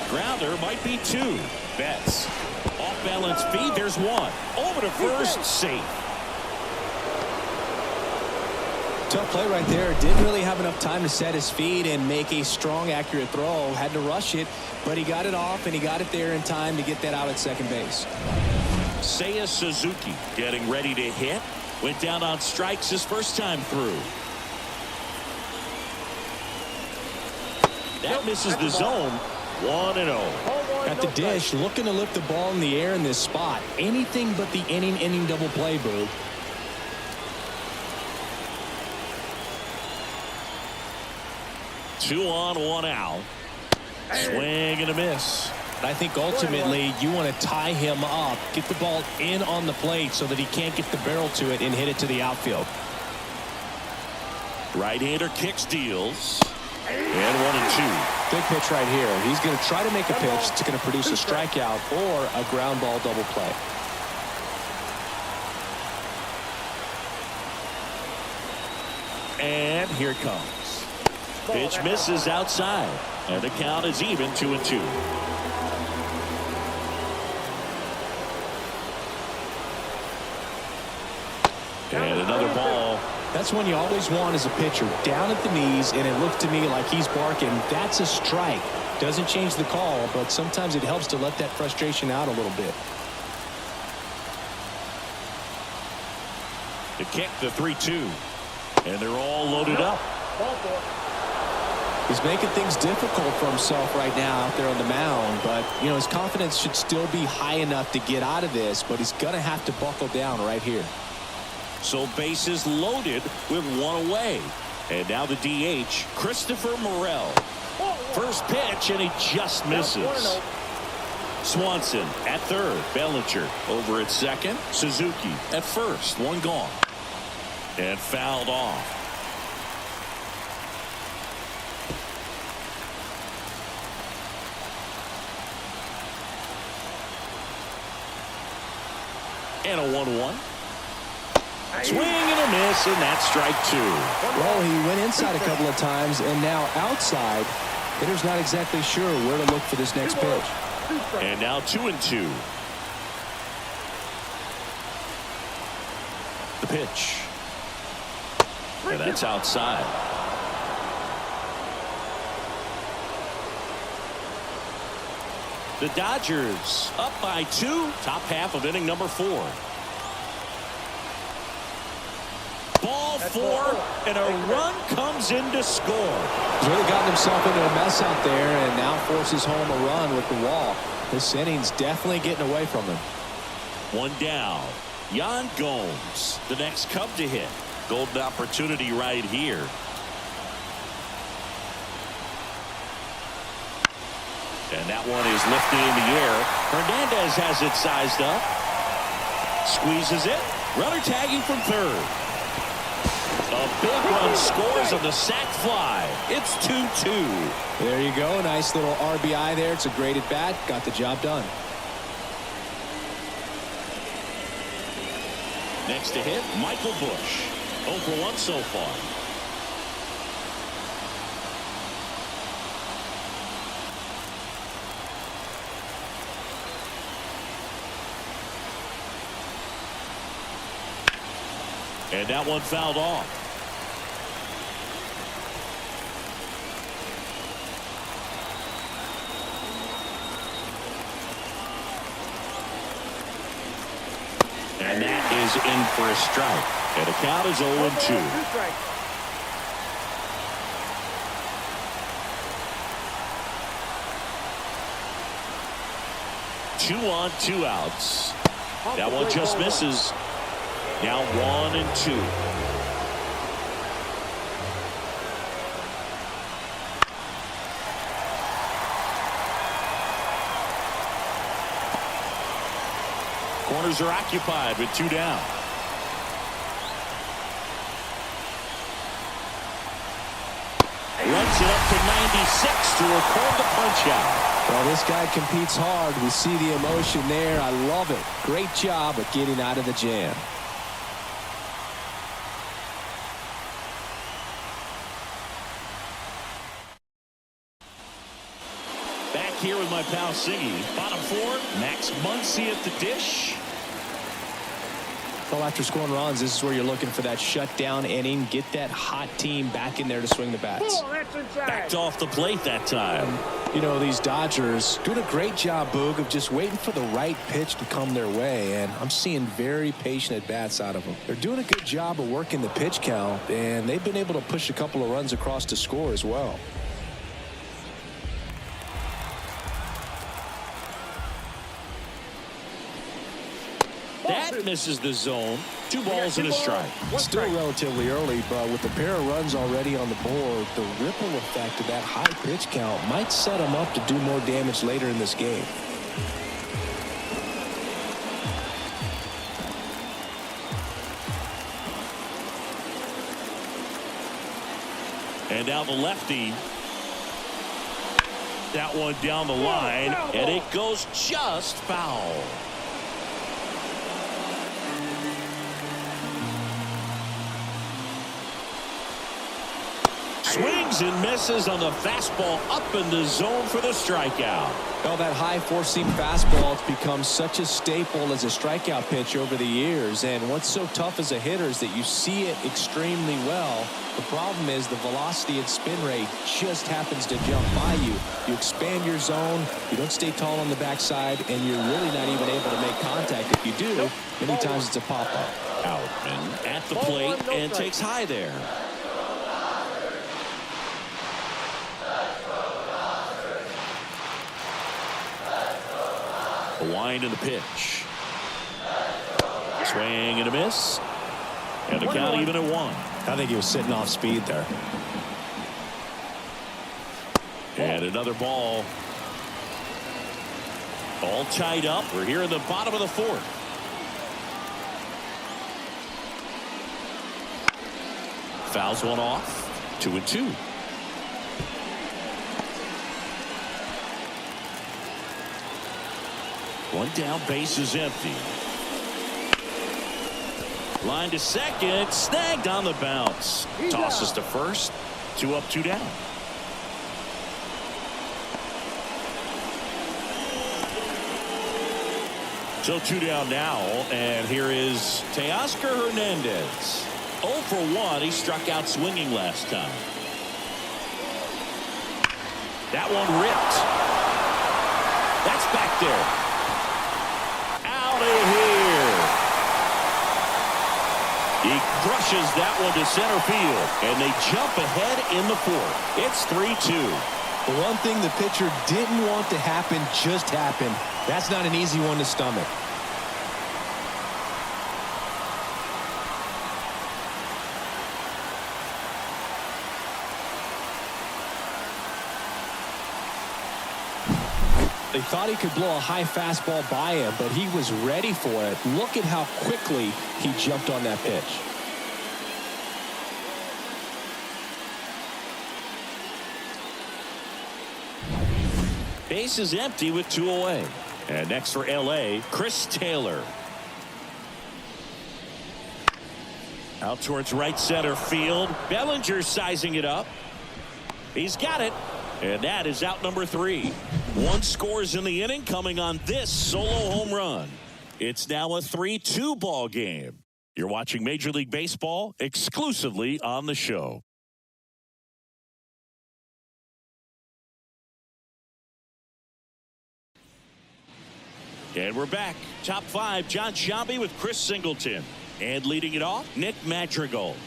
Grounder might be two. Betts. Off balance feed. There's one. Over to first. Safe. Tough play right there. Didn't really have enough time to set his feet and make a strong, accurate throw. Had to rush it, but he got it off, and he got it there in time to get that out at second base. Seiya Suzuki getting ready to hit. Went down on strikes his first time through. That misses the zone. 1-0. At the dish, looking to lift the ball in the air in this spot. Anything but the inning double play, Boo. Two on, one out. Swing and a miss. I think ultimately you want to tie him up, get the ball in on the plate so that he can't get the barrel to it and hit it to the outfield. Right-hander kicks, deals. And 1-2. Big pitch right here. He's going to try to make a pitch that's going to produce a strikeout or a ground ball double play. And here it comes. Pitch misses outside, and the count is even 2-2. And another ball. That's one you always want as a pitcher. Down at the knees, and it looked to me like he's barking. That's a strike. Doesn't change the call, but sometimes it helps to let that frustration out a little bit. The kick, the 3-2. And they're all loaded up. He's making things difficult for himself right now out there on the mound, but you know his confidence should still be high enough to get out of this, but he's going to have to buckle down right here. So bases loaded with one away. And now the DH, Christopher Morel. First pitch, and he just misses. Swanson at third. Bellinger over at second. Suzuki at first. One gone. And fouled off. And a 1-1. Swing and a miss, and that's strike two. Well, he went inside a couple of times, and now outside. Hitter's not exactly sure where to look for this next pitch. And now 2-2. The pitch. And that's outside. The Dodgers up by 2. Top half of inning number 4. Ball 4, and a run comes in to score. He's really gotten himself into a mess out there and now forces home a run with the wall. This inning's definitely getting away from him. One down. Yan Gomes, the next Cub to hit. Golden opportunity right here. And that one is lifted in the air. Hernandez has it sized up. Squeezes it. Runner tagging from third. A big run scores on the sac fly. It's 2-2. There you go. Nice little RBI there. It's a great at bat. Got the job done. Next to hit, Michael Busch. 0 for 1 so far. And that one fouled off. And that is in for a strike. And the count is 0-2. 2 on, 2 outs. That one just misses. Now 1-2. Corners are occupied with 2 down. Runs it up to 96 to record the punch out. Well, this guy competes hard. We see the emotion there. I love it. Great job of getting out of the jam. Back here with my pal Siggy. Bottom 4, Max Muncy at the dish. Well, after scoring runs, this is where you're looking for that shutdown inning. Get that hot team back in there to swing the bats. Backed off the plate that time. You know, these Dodgers doing a great job, Boog, of just waiting for the right pitch to come their way. And I'm seeing very patient at-bats out of them. They're doing a good job of working the pitch count, and they've been able to push a couple of runs across to score as well. That misses the zone. 2 balls and a strike. Still relatively early, but with a pair of runs already on the board, the ripple effect of that high pitch count might set them up to do more damage later in this game. And now the lefty. That one down the line, and it goes just foul. Swings and misses on the fastball up in the zone for the strikeout. Well, that high four-seam fastball has become such a staple as a strikeout pitch over the years. And what's so tough as a hitter is that you see it extremely well. The problem is the velocity and spin rate just happens to jump by you. You expand your zone, you don't stay tall on the backside, and you're really not even able to make contact. If you do, many times it's a pop-up. Outman at the plate and takes high there. A wind in the pitch. Swing and a miss. And the count even at 1. I think he was sitting off speed there. And another ball. All tied up. We're here in the bottom of the fourth. Fouls one off. 2-2. One down, base is empty. Line to second, snagged on the bounce. Tosses to first. 2 up, 2 down. So 2 down now, and here is Teoscar Hernandez. 0 for 1. He struck out swinging last time. That one ripped. That's back there. Out of here. He crushes that one to center field, and they jump ahead in the fourth. It's 3-2. The one thing the pitcher didn't want to happen just happened. That's not an easy one to stomach. They thought he could blow a high fastball by him, but he was ready for it. Look at how quickly he jumped on that pitch. Base is empty with 2 away. And next for LA, Chris Taylor. Out towards right center field. Bellinger sizing it up. He's got it. And that is out number 3. 1 scores in the inning coming on this solo home run. It's now a 3-2 ball game. You're watching Major League Baseball exclusively on the show. And we're back. Top 5, John Sciambi with Chris Singleton. And leading it off, Nick Madrigal.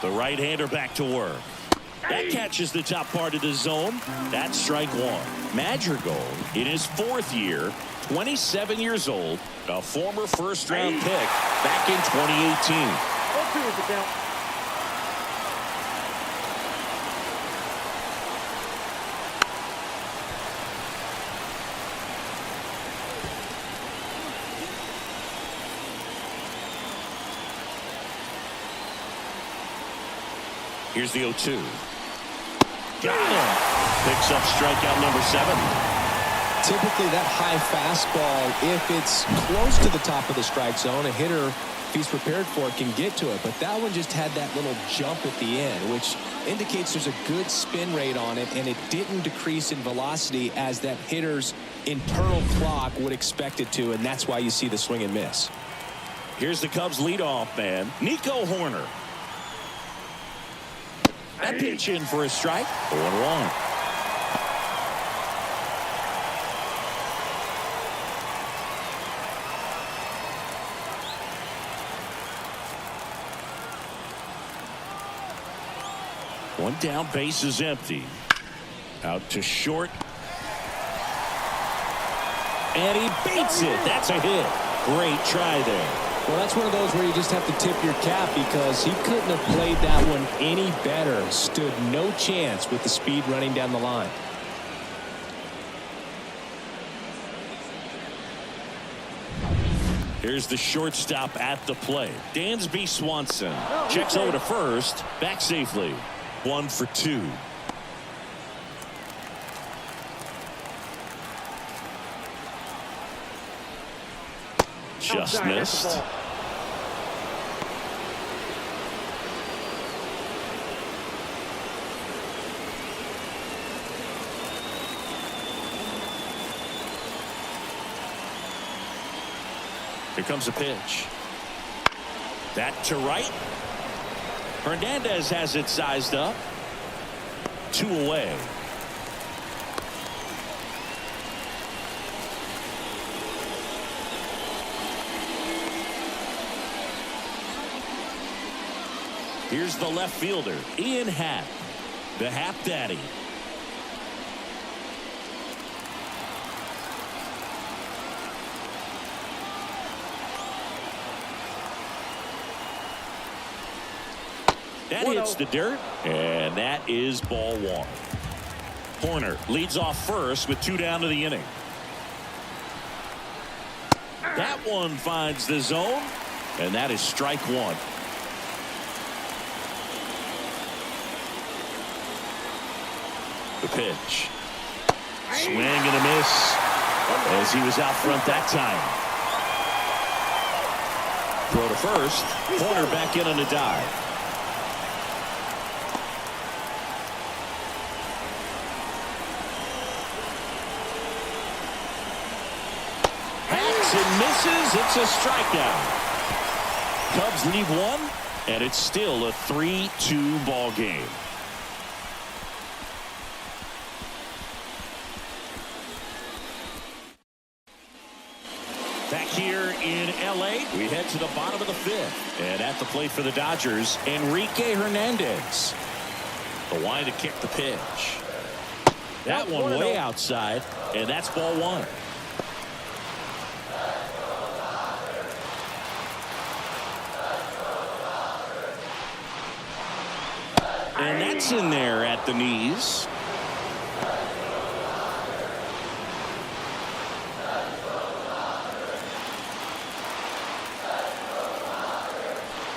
The right-hander back to work. That catches the top part of the zone. That's strike 1. Madrigal in his 4th year, 27 years old, a former first-round pick back in 2018. 0-2 is the count. Here's the 0-2. Got him. Picks up strikeout number 7. Typically that high fastball, if it's close to the top of the strike zone, a hitter, if he's prepared for it, can get to it. But that one just had that little jump at the end, which indicates there's a good spin rate on it, and it didn't decrease in velocity as that hitter's internal clock would expect it to, and that's why you see the swing and miss. Here's the Cubs leadoff man, Nico Hoerner. That pitch in for a strike. 0-1. One down, base is empty. Out to short. And he beats it. That's a hit. Great try there. Well, that's one of those where you just have to tip your cap because he couldn't have played that one any better. Stood no chance with the speed running down the line. Here's the shortstop at the plate. Dansby Swanson checks over to first. Back safely. 1 for 2. Just missed. Here comes a pitch. That to right. Hernandez has it sized up. 2 away. Here's the left fielder, Ian Happ, the Happ Daddy. That hits the dirt, and that is ball one. Horner leads off first with 2 down to the inning. That one finds the zone, and that is strike one. The pitch. Swing and a miss as he was out front that time. Throw to first. Horner back in on a dive. Hacks and misses. It's a strikeout. Cubs lead 1, and it's still a 3-2 ball game. Back here in L.A., we head to the bottom of the 5th. And at the plate for the Dodgers, Enrique Hernandez. The line to kick the pitch. That one way outside, and that's ball one. And that's in there at the knees.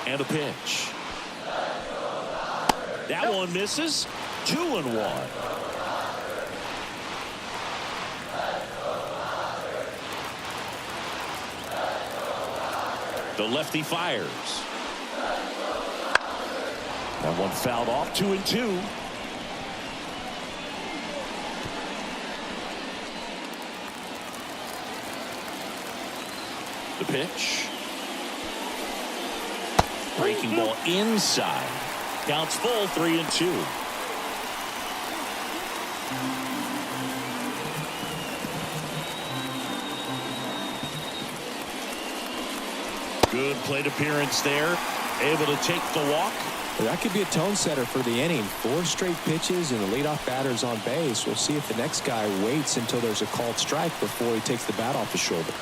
And a pitch. That one misses. 2-1. The lefty fires. That one fouled off. 2-2. The pitch. Breaking ball inside. Counts full. 3-2. Good plate appearance there. Able to take the walk. That could be a tone setter for the inning. 4 straight pitches and the leadoff batter's on base. We'll see if the next guy waits until there's a called strike before he takes the bat off his shoulder.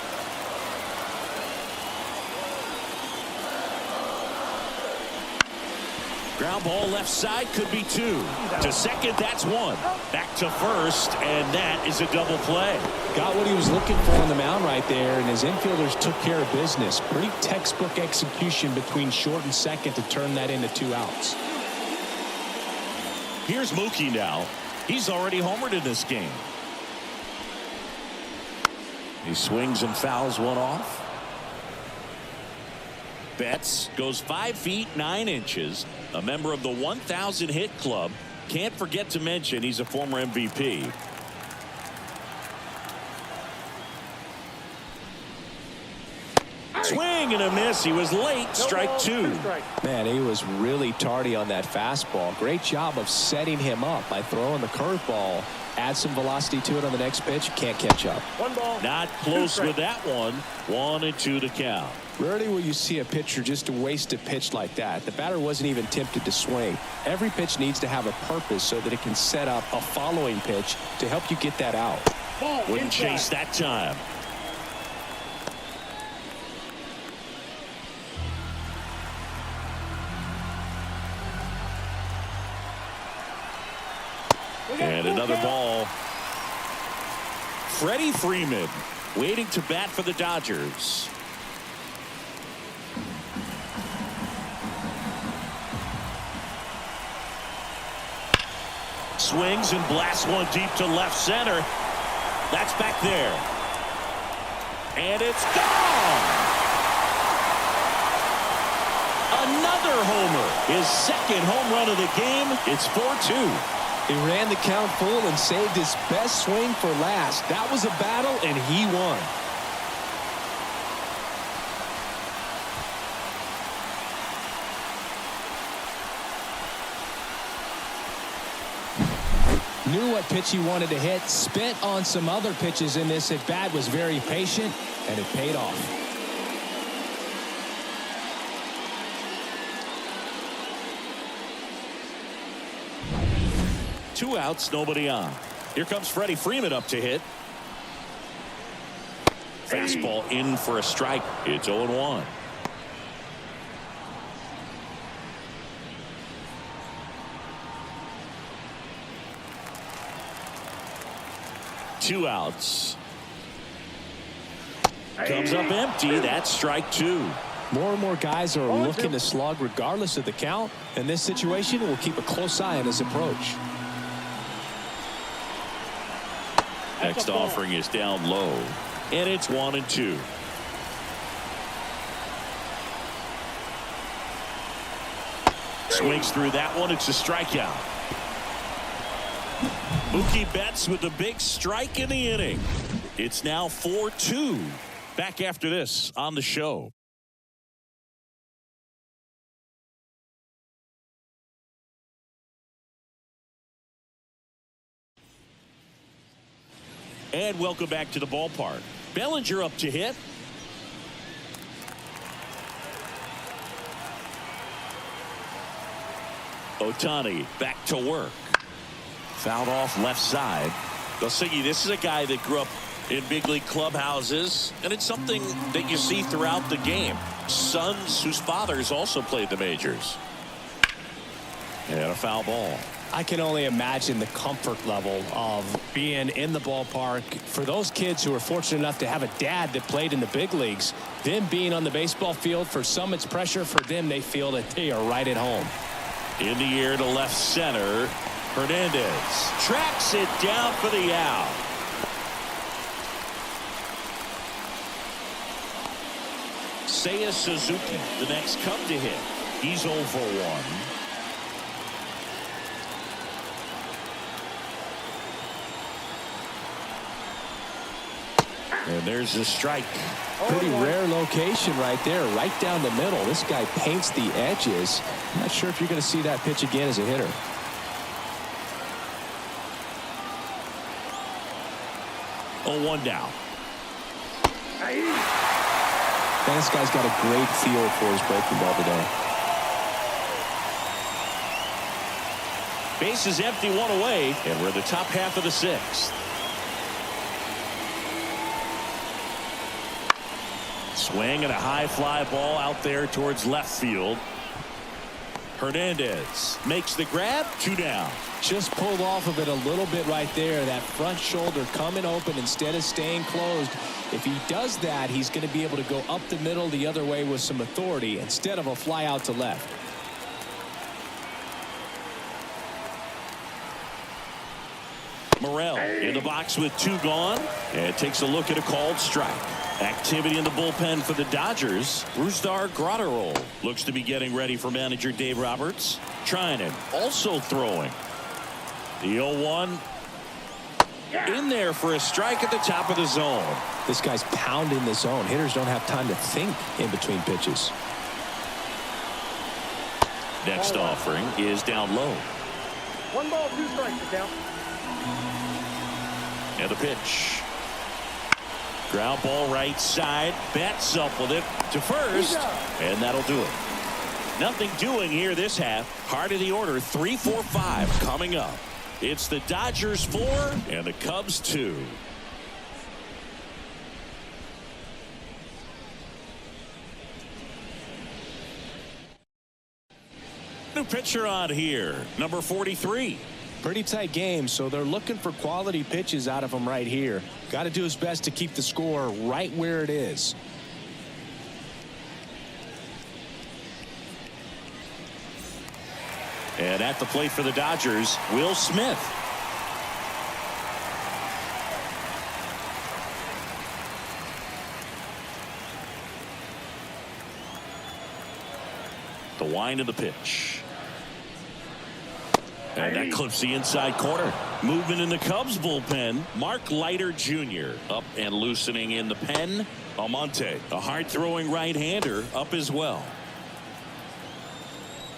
Ground ball left side, could be 2. To second, that's 1. Back to first, and that is a double play. Got what he was looking for on the mound right there, and his infielders took care of business. Pretty textbook execution between short and second to turn that into 2 outs. Here's Mookie now. He's already homered in this game. He swings and fouls one off. Betts goes 5 feet 9 inches, a member of the 1,000 hit club. Can't forget to mention he's a former MVP. Swing and a miss. He was late. Strike 2. Man, he was really tardy on that fastball. Great job of setting him up by throwing the curveball. Add some velocity to it on the next pitch. Can't catch up. 1 ball. Not close with that one. 1-2 to count. Rarely will you see a pitcher just waste a pitch like that. The batter wasn't even tempted to swing. Every pitch needs to have a purpose so that it can set up a following pitch to help you get that out. Wouldn't chase that time. And another ball. Freddie Freeman waiting to bat for the Dodgers. Swings and blasts one deep to left center. That's back there. And it's gone. Another homer. His second home run of the game. It's 4-2. He ran the count full and saved his best swing for last. That was a battle, and he won. Knew what pitch he wanted to hit. Spent on some other pitches in this at bat. Was very patient, and it paid off. 2 outs, nobody on. Here comes Freddie Freeman up to hit. Fastball in for a strike. It's 0-1. 2 outs. Comes up empty. That's strike 2. More and more guys are looking to slug regardless of the count. In this situation, we'll keep a close eye on his approach. Next offering is down low, and it's 1-2. Swings through that one. It's a strikeout. Mookie Betts with the big strike in the inning. It's now 4-2. Back after this on the show. And welcome back to the ballpark. Bellinger up to hit. Ohtani back to work. Fouled off left side. Gossegi, this is a guy that grew up in big league clubhouses, and it's something that you see throughout the game. Sons whose fathers also played the majors. And a foul ball. I can only imagine the comfort level of being in the ballpark. For those kids who are fortunate enough to have a dad that played in the big leagues, them being on the baseball field, for some it's pressure. For them, they feel that they are right at home. In the air to left center. Hernandez tracks it down for the out. Seiya Suzuki, the next Cub to hit. He's 0 for 1. And there's a strike. Pretty rare location right there, right down the middle. This guy paints the edges. I'm not sure if you're going to see that pitch again as a hitter. Oh, 1 down. Man, this guy's got a great feel for his breaking ball today. Base is empty, 1 away, and we're in the top half of the 6th. Swing and a high fly ball out there towards left field. Hernandez makes the grab. 2 down. Just pulled off of it a little bit right there. That front shoulder coming open instead of staying closed. If he does that, he's going to be able to go up the middle the other way with some authority instead of a fly out to left. Morel in the box with 2 gone, and takes a look at a called strike. Activity in the bullpen for the Dodgers. Brusdar Graterol looks to be getting ready for manager Dave Roberts. Treinen also throwing. The 0-1 in there for a strike at the top of the zone. This guy's pounding the zone. Hitters don't have time to think in between pitches. Next offering is down low. 1 ball, 2 strikes to count. And the pitch. Ground ball right side. Betts up with it to first. And that'll do it. Nothing doing here this half. Heart of the order, 3, 4, 5 coming up. It's the Dodgers 4 and the Cubs 2. New pitcher on here, number 43. Pretty tight game, so they're looking for quality pitches out of him right here. Got to do his best to keep the score right where it is. And at the plate for the Dodgers, Will Smith. The wind of the pitch. And that clips the inside corner. Movement in the Cubs bullpen. Mark Leiter Jr. up and loosening in the pen. Almonte, a hard-throwing right-hander, up as well.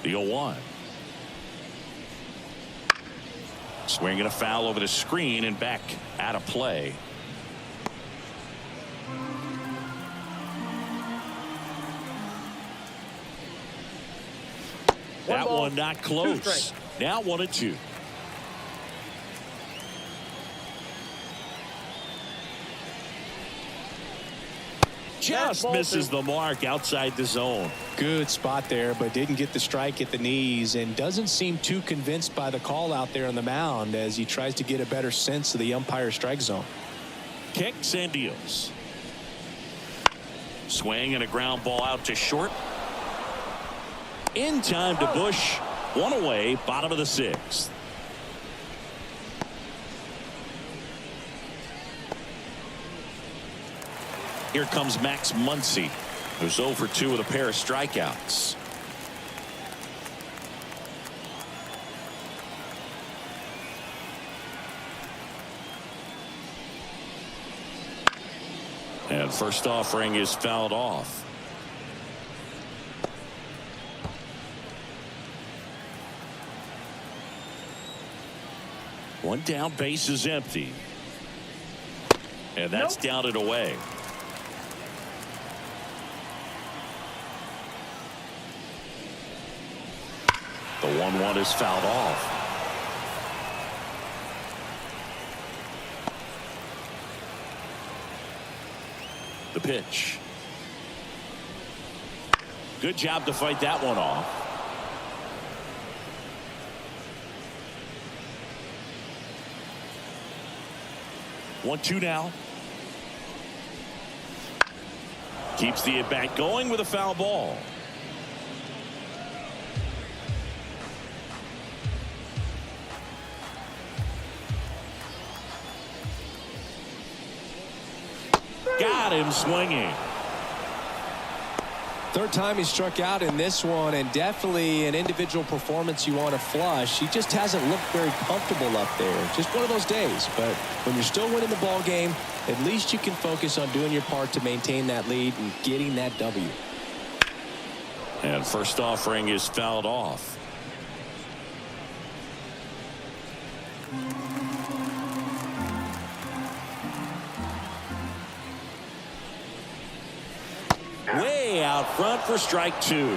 The 0-1. Swinging a foul over the screen and back out of play. That one not close. Now 1-2. just misses the mark outside the zone. Good spot there, but didn't get the strike at the knees and doesn't seem too convinced by the call out there on the mound as he tries to get a better sense of the umpire's strike zone. Kicks and deals. Swing and a ground ball out to short. In time to Bush. One away, bottom of the sixth. Here comes Max Muncy, who's 0 for 2 with a pair of strikeouts. And first offering is fouled off. One down, base is empty. And that's down and away. The 1-1 is fouled off. The pitch. Good job to fight that one off. One, two now. Keeps the at bat going with a foul ball. Got him swinging. Third time he struck out in this one, and definitely an individual performance you want to flush. He just hasn't looked very comfortable up there. Just one of those days. But when you're still winning the ball game, at least you can focus on doing your part to maintain that lead and getting that W. And first offering is fouled off. Way out front for strike two.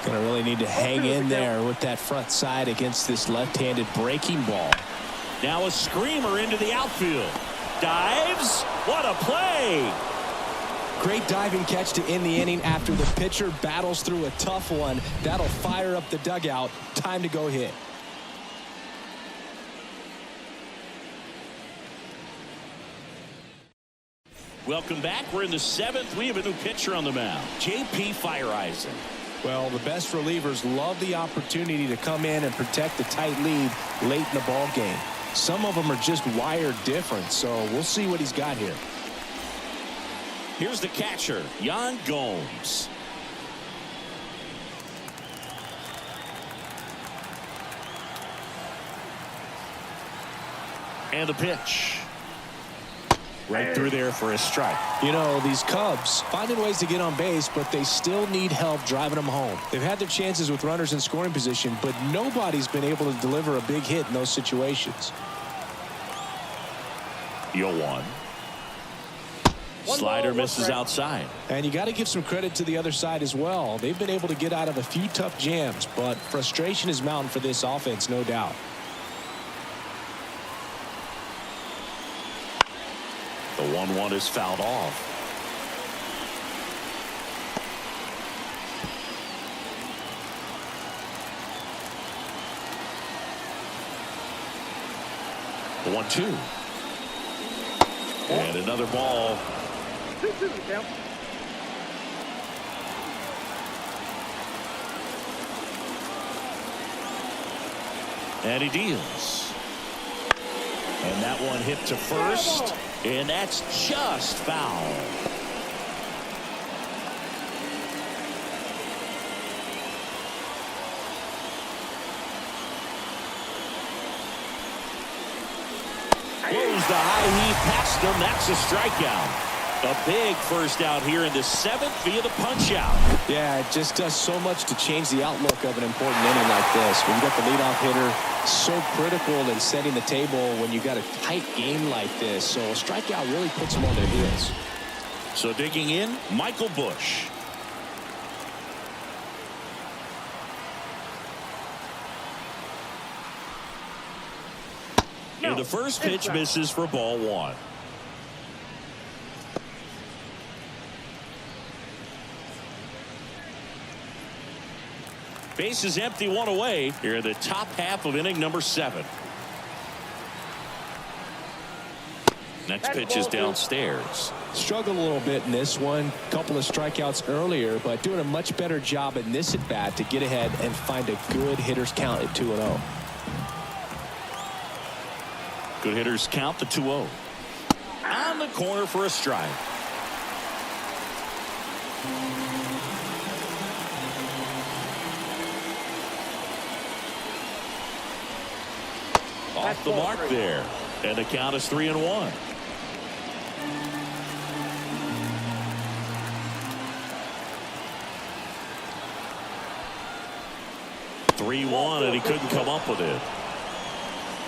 Gonna really need to hang in there with that front side against this left-handed breaking ball. Now a screamer into the outfield. Dives. What a play. Great diving catch to end the inning after the pitcher battles through a tough one. That'll fire up the dugout. Time to go hit. Welcome back. We're in the seventh. We have a new pitcher on the mound. J.P. Fireisen. Well, the best relievers love the opportunity to come in and protect the tight lead late in the ball game. Some of them are just wired different, so we'll see what he's got here. Here's the catcher, Yan Gomes. And the pitch. Right through there for a strike. You know, these Cubs finding ways to get on base, but they still need help driving them home. They've had their chances with runners in scoring position, but nobody's been able to deliver a big hit in those situations. 0-1. Slider misses outside. And you got to give some credit to the other side as well. They've been able to get out of a few tough jams, but frustration is mounting for this offense, no doubt. The 1-1 is fouled off. The 1-2. And another ball. 2-2 count. And he deals. And that one hit to first. And that's just foul. Goes the high heat past him. That's a strikeout. A big first out here in the seventh via the punch out. Yeah, it just does so much to change the outlook of an important inning like this. When you got the leadoff hitter, so critical in setting the table when you got a tight game like this. So a strikeout really puts them on their heels. So digging in, Michael Bush. And the first pitch misses for ball one. Base is empty, one away here in the top half of inning number 7. Next pitch is downstairs. Struggled a little bit in this one. Couple of strikeouts earlier, but doing a much better job in this at bat to get ahead and find a good hitter's count at 2-0. Good hitters count the 2-0. On the corner for a strike. Off the mark there. And the count is 3-1. And he couldn't come up with it.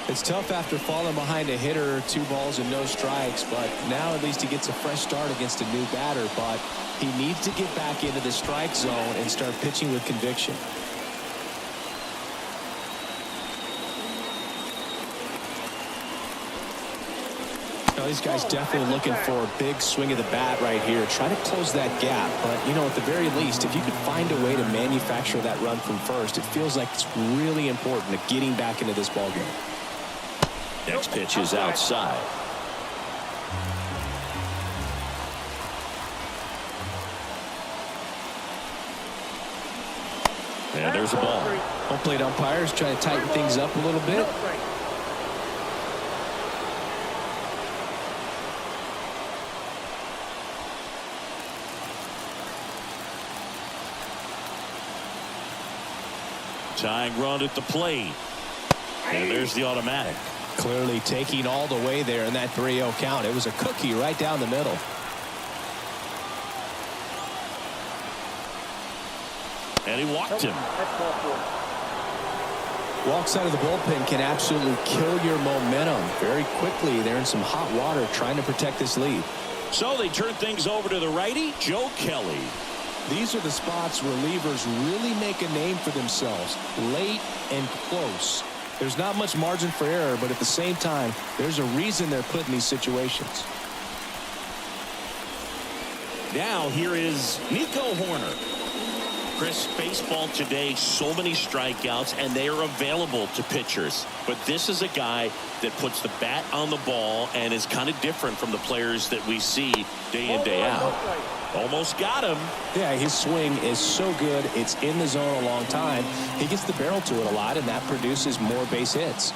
It's tough after falling behind a hitter, 2 balls and no strikes, but now at least he gets a fresh start against a new batter. But he needs to get back into the strike zone and start pitching with conviction. These guys definitely looking for a big swing of the bat right here. Try to close that gap. But, you know, at the very least, if you could find a way to manufacture that run from first, it feels like it's really important to getting back into this ballgame. Next pitch is outside. And there's a ball. Home plate umpires trying to tighten things up a little bit. Tying run at the plate. And there's the automatic. Clearly taking all the way there in that 3-0 count. It was a cookie right down the middle. And he walked him. Walks out of the bullpen can absolutely kill your momentum very quickly. They're in some hot water trying to protect this lead. So they turn things over to the righty, Joe Kelly. These are the spots relievers really make a name for themselves, late and close. There's not much margin for error, but at the same time, there's a reason they're put in these situations. Now here is Nico Horner. Chris, baseball today, so many strikeouts, and they are available to pitchers. But this is a guy that puts the bat on the ball and is kind of different from the players that we see day in, day out. Almost got him. Yeah, his swing is so good. It's in the zone a long time. He gets the barrel to it a lot, and that produces more base hits.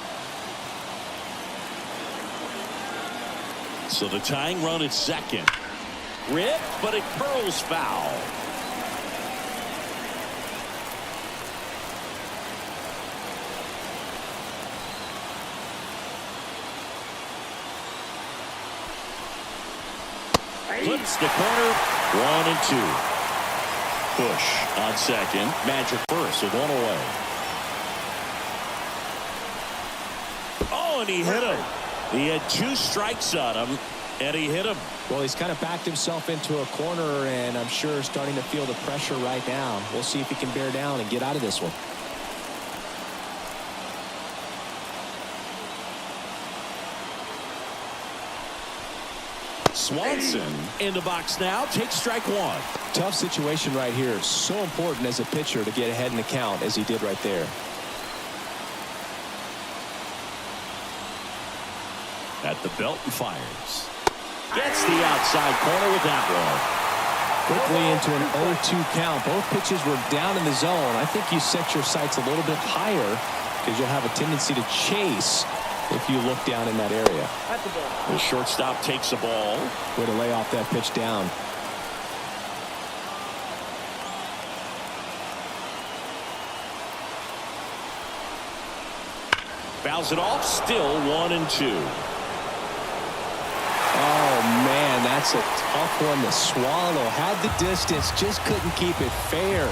So the tying run at second. Ripped, but it curls foul. Flips the corner. 1-2. Bush on second. Magic first with 1 away. Oh, and he hit him. He had 2 strikes on him, and he hit him. Well, he's kind of backed himself into a corner, and I'm sure starting to feel the pressure right now. We'll see if he can bear down and get out of this one. Swanson in the box now. Takes strike 1. Tough situation right here. So important as a pitcher to get ahead in the count as he did right there. At the belt and fires. Gets the outside corner with that one. Quickly into an 0-2 count. Both pitches were down in the zone. I think you set your sights a little bit higher because you'll have a tendency to chase if you look down in that area. The shortstop takes the ball. Way to lay off that pitch down. Fouls it off. Still 1-2. Oh, man, that's a tough one to swallow. Had the distance, just couldn't keep it fair.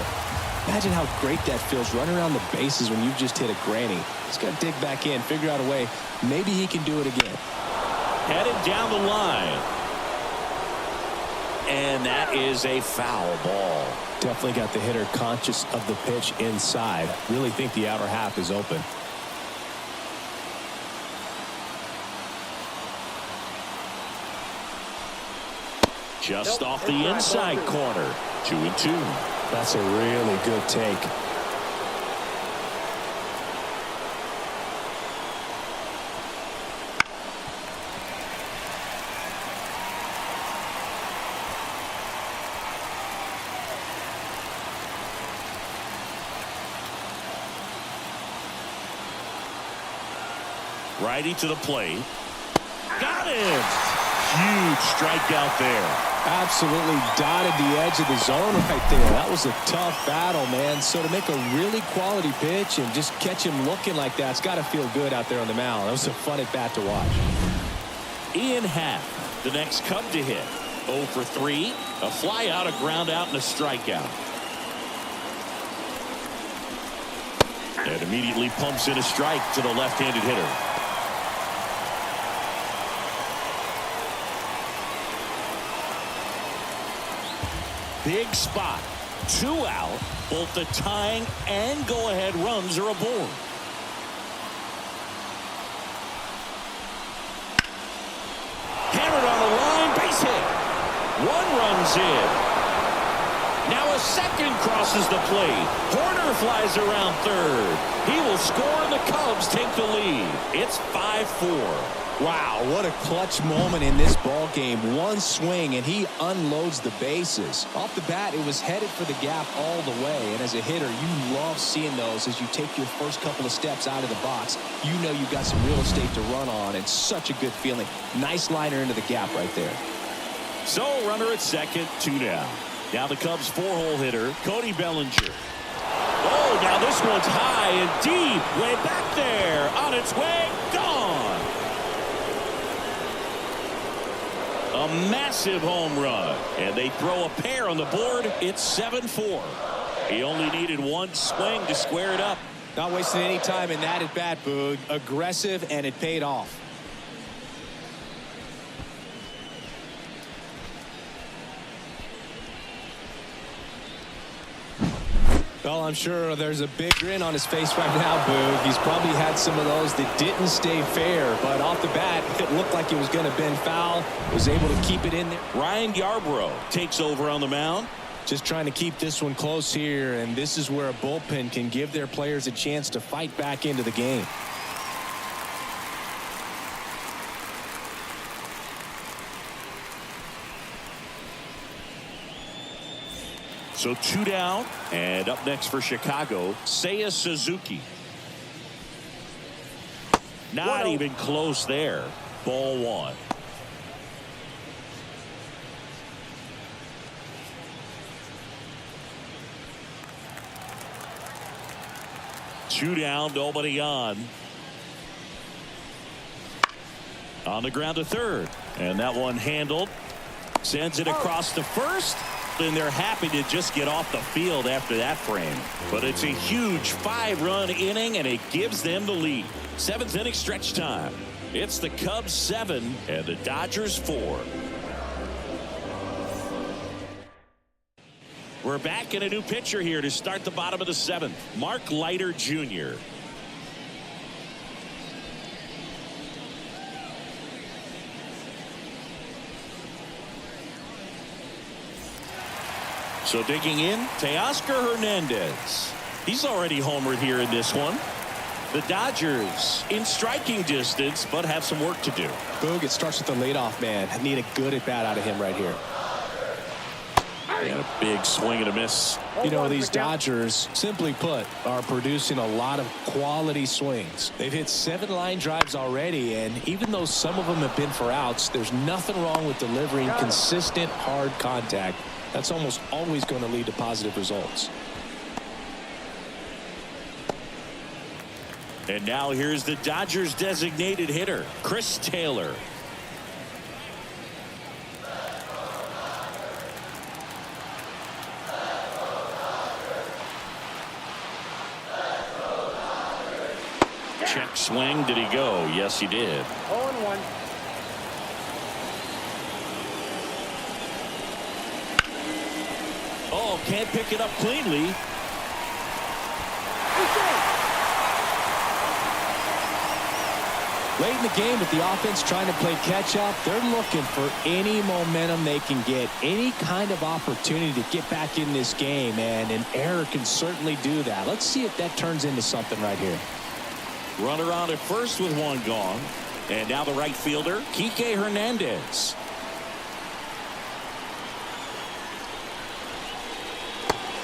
Imagine how great that feels running around the bases when you've just hit a granny. He's got to dig back in, figure out a way. Maybe he can do it again. Headed down the line. And that is a foul ball. Definitely got the hitter conscious of the pitch inside. Really think the outer half is open. Just off the inside corner. 2-2. That's a really good take. Righty to the plate. Got him. Huge strikeout there. Absolutely dotted the edge of the zone right there. That was a tough battle, man. So to make a really quality pitch and just catch him looking like that, it's got to feel good out there on the mound. That was a fun at bat to watch. Ian Happ, the next Cub to hit. 0 for 3. A fly out, a ground out, and a strikeout. And immediately pumps in a strike to the left-handed hitter. Big spot. 2 out. Both the tying and go-ahead runs are aboard. Hammered on the line. Base hit. 1 runs in. Now a second crosses the plate. Horner flies around third. He will score and the Cubs take the lead. It's 5-4. Wow, what a clutch moment in this ball game. One swing and he unloads the bases. Off the bat, it was headed for the gap all the way. And as a hitter, you love seeing those as you take your first couple of steps out of the box. You know you've got some real estate to run on, and such a good feeling. Nice liner into the gap right there. So runner at second, 2 down. Now the Cubs 4-hole hitter, Cody Bellinger. Oh, now this one's high and deep. Way back there. On its way. Gone. A massive home run. And they throw a pair on the board. It's 7-4. He only needed 1 swing to square it up. Not wasting any time in that at bat, Boog. Aggressive, and it paid off. Well, I'm sure there's a big grin on his face right now, Boog. He's probably had some of those that didn't stay fair, but off the bat, it looked like it was going to bend foul. Was able to keep it in there. Ryan Yarbrough takes over on the mound. Just trying to keep this one close here, and this is where a bullpen can give their players a chance to fight back into the game. So 2 down, and up next for Chicago, Seiya Suzuki. Not even close there. Ball 1. Two down, nobody on. On the ground to third, and that one handled. Sends it across to first. And they're happy to just get off the field after that frame. But it's a huge 5-run inning, and it gives them the lead. 7th inning stretch time. It's the Cubs 7 and the Dodgers 4. We're back in a new pitcher here to start the bottom of the 7th. Mark Leiter Jr. So digging in, Teoscar Hernandez. He's already homered here in this one. The Dodgers in striking distance, but have some work to do. Boog, it starts with the leadoff man. I need a good at bat out of him right here. And a big swing and a miss. You know, these Dodgers, simply put, are producing a lot of quality swings. They've hit 7 line drives already, and even though some of them have been for outs, there's nothing wrong with delivering consistent, hard contact. That's almost always going to lead to positive results. And now here's the Dodgers designated hitter, Chris Taylor. Check swing. Did he go? Yes, he did. 0-1. Oh, can't pick it up cleanly. Late in the game with the offense trying to play catch up, they're looking for any momentum they can get, any kind of opportunity to get back in this game, and an error can certainly do that. Let's see if that turns into something right here. Runner on at first with 1 gone. And now the right fielder, Kike Hernandez.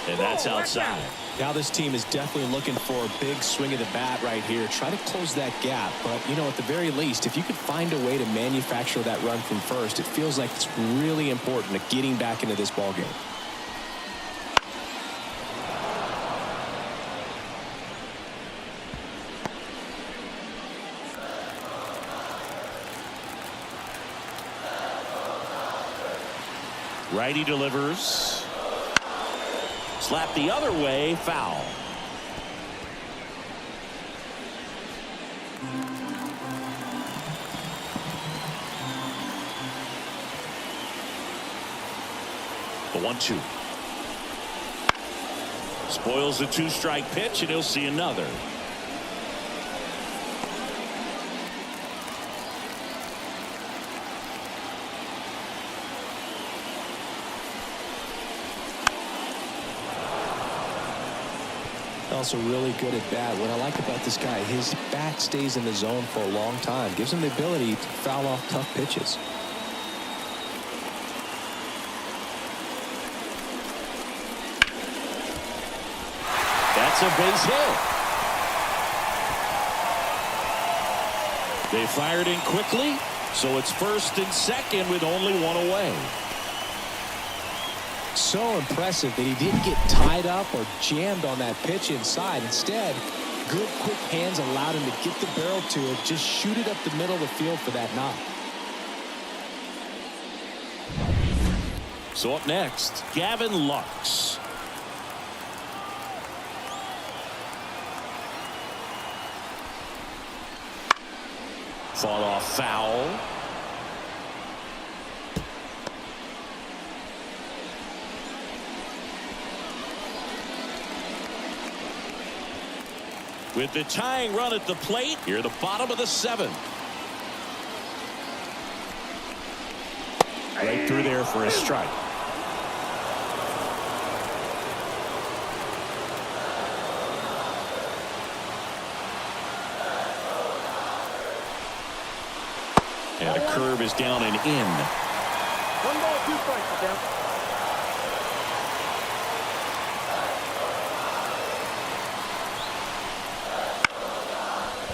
And that's outside. Now this team is definitely looking for a big swing of the bat right here. Try to close that gap. But, you know, at the very least, if you could find a way to manufacture that run from first, it feels like it's really important to getting back into this ball game. Righty delivers. Slap the other way, foul. The 1-2. Spoils the 2-strike pitch, and he'll see another. Also really good at bat. What I like about this guy, his bat stays in the zone for a long time. Gives him the ability to foul off tough pitches. That's a base hit. They fired in quickly, so it's first and second with only one away. So impressive that he didn't get tied up or jammed on that pitch inside. Instead, good quick hands allowed him to get the barrel to it, just shoot it up the middle of the field for that knock. So up next, Gavin Lux. Fought off foul. With the tying run at the plate, here the bottom of the 7th. Right through there for a strike. And a curve is down and in. 1 ball, 2 strikes, down.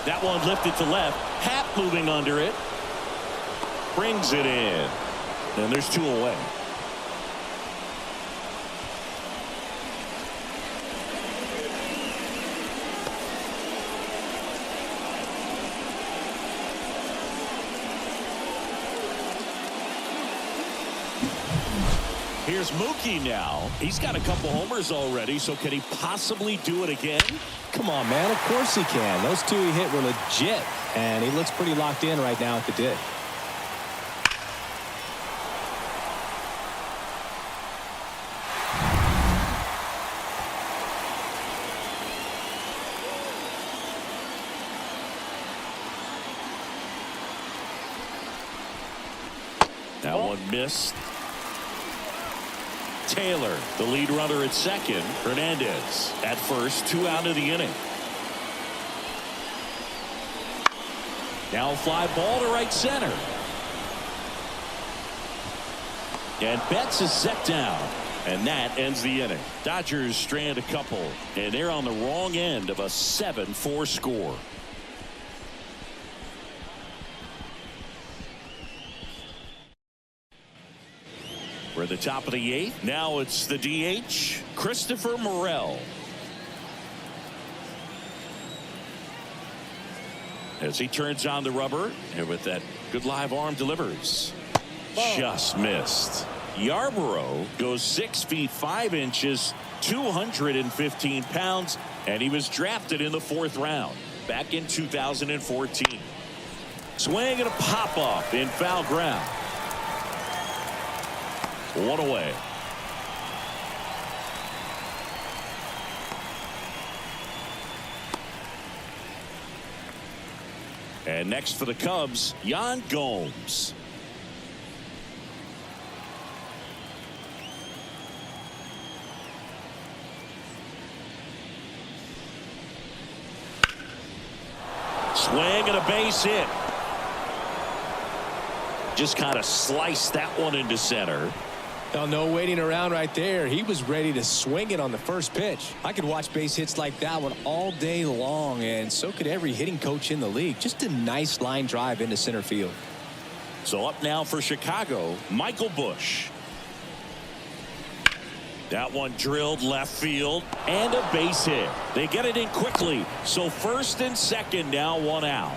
That one lifted to left. Happ moving under it. Brings it in. And there's 2 away. Here's Mookie now. He's got a couple homers already, so can he possibly do it again? Come on, man. Of course he can. Those 2 he hit were legit, and he looks pretty locked in right now at the dig. That one missed. Taylor, the lead runner at second. Hernandez at first, 2 out of the inning. Now fly ball to right center. And Betts is set down. And that ends the inning. Dodgers strand a couple, and they're on the wrong end of a 7-4 score. We're at the top of the 8th. Now it's the DH, Christopher Morel. As he turns on the rubber, and with that good live arm delivers. Just missed. Yarborough goes 6 feet 5 inches, 215 pounds, and he was drafted in the 4th round back in 2014. Swing and a pop up in foul ground. 1 away. And next for the Cubs, Yan Gomes. Swing and a base hit. Just kind of sliced that one into center. Well, no waiting around right there. He was ready to swing it on the first pitch. I could watch base hits like that one all day long, and so could every hitting coach in the league. Just a nice line drive into center field. So up now for Chicago, Michael Busch. That one drilled left field and a base hit. They get it in quickly. So first and second, now one out.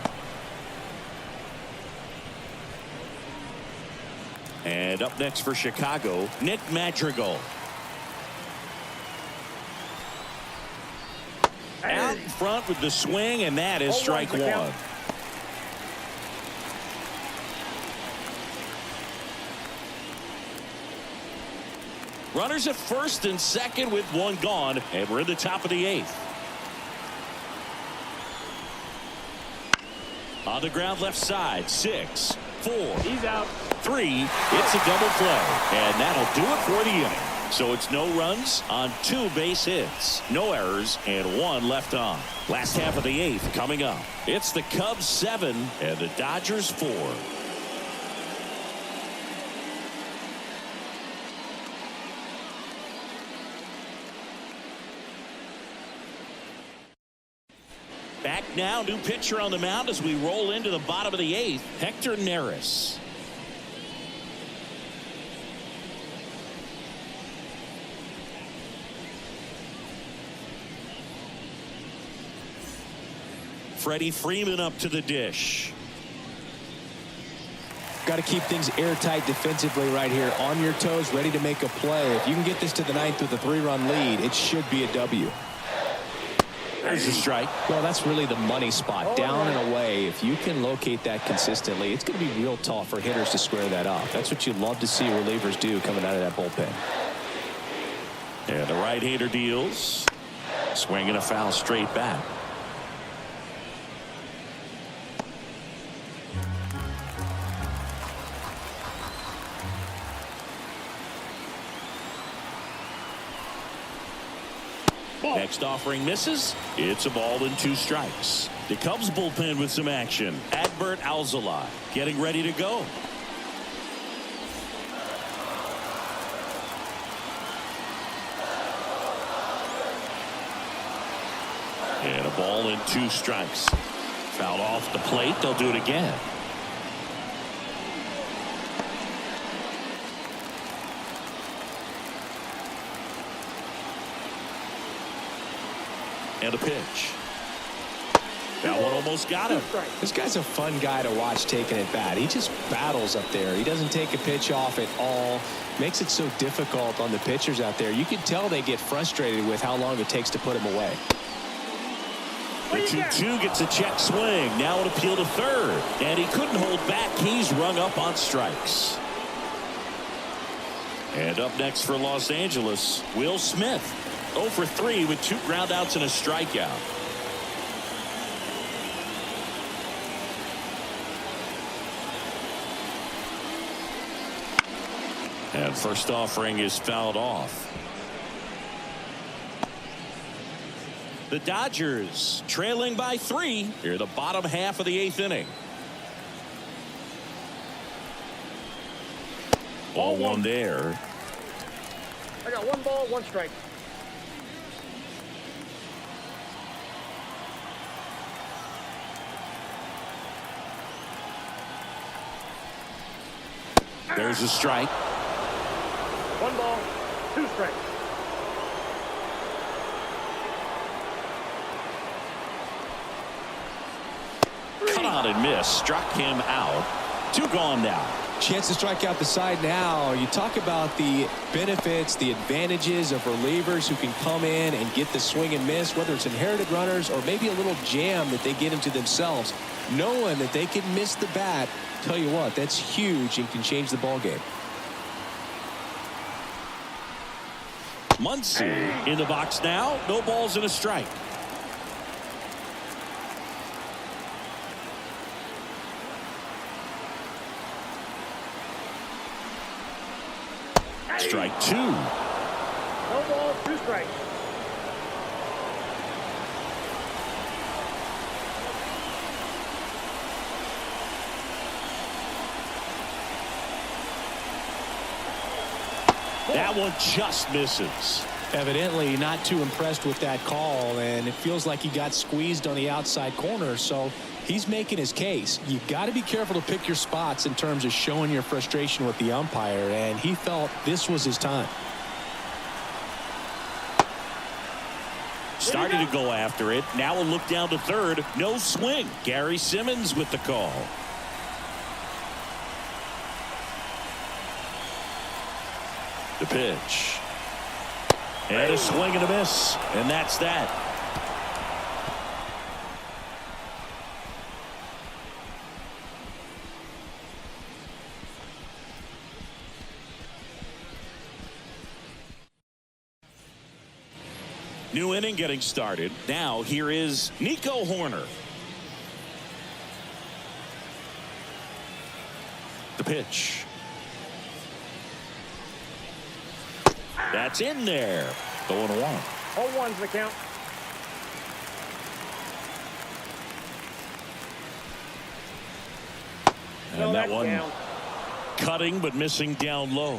And up next for Chicago, Nick Madrigal. Out in front with the swing, and that is strike one. Runners at first and second with one gone, and we're in the top of the eighth. On the ground left side, 6, 4. He's out. 3. It's a double play, and that'll do it for the inning. So it's no runs on 2 base hits, no errors, and 1 left on. Last half of the eighth coming up. It's the Cubs 7 and the Dodgers 4. Back now, new pitcher on the mound as we roll into the bottom of the eighth, Hector Neris. Freddie Freeman up to the dish. Got to keep things airtight defensively right here. On your toes, ready to make a play. If you can get this to the ninth with a 3-run lead, it should be a W. There's a strike. Well, that's really the money spot. Down and away. If you can locate that consistently, it's going to be real tough for hitters to square that up. That's what you love to see relievers do coming out of that bullpen. And the right-hander deals. Swinging a foul straight back. Next offering misses. It's a ball and 2 strikes. The Cubs bullpen with some action. Adbert Alzolay getting ready to go. And a ball and 2 strikes. Fouled off the plate. They'll do it again. And a pitch. That one almost got him. This guy's a fun guy to watch taking at bat. He just battles up there. He doesn't take a pitch off at all. Makes it so difficult on the pitchers out there. You can tell they get frustrated with how long it takes to put him away. The 2-2 gets a check swing. Now an appeal to third. And he couldn't hold back. He's rung up on strikes. And up next for Los Angeles, Will Smith. 0 for 3 with 2 groundouts and a strikeout. And first offering is fouled off. The Dodgers trailing by 3 here the bottom half of the 8th inning. Ball 1 there. I got 1 ball, 1 strike. There's a strike. 1 ball, 2 strikes. Cut on and miss. Struck him out. 2 gone now. Chance to strike out the side now. You talk about the benefits, the advantages of relievers who can come in and get the swing and miss, whether it's inherited runners or maybe a little jam that they get into themselves. Knowing that they can miss the bat, tell you what, that's huge and can change the ball game. Muncy in the box now. No balls and a strike. Strike 2. 1 ball, 2 strikes. That one just misses. Evidently not too impressed with that call, and it feels like he got squeezed on the outside corner, so he's making his case. You've got to be careful to pick your spots in terms of showing your frustration with the umpire, and he felt this was his time. Started to go after it. Now a look down to third. No swing. Gary Simmons with the call. The pitch. And a swing and a miss. And that's that. New inning getting started. Now here is Nico Horner. The pitch. That's in there. 0-1. 0-1's the count. And that one down. cutting but missing down low.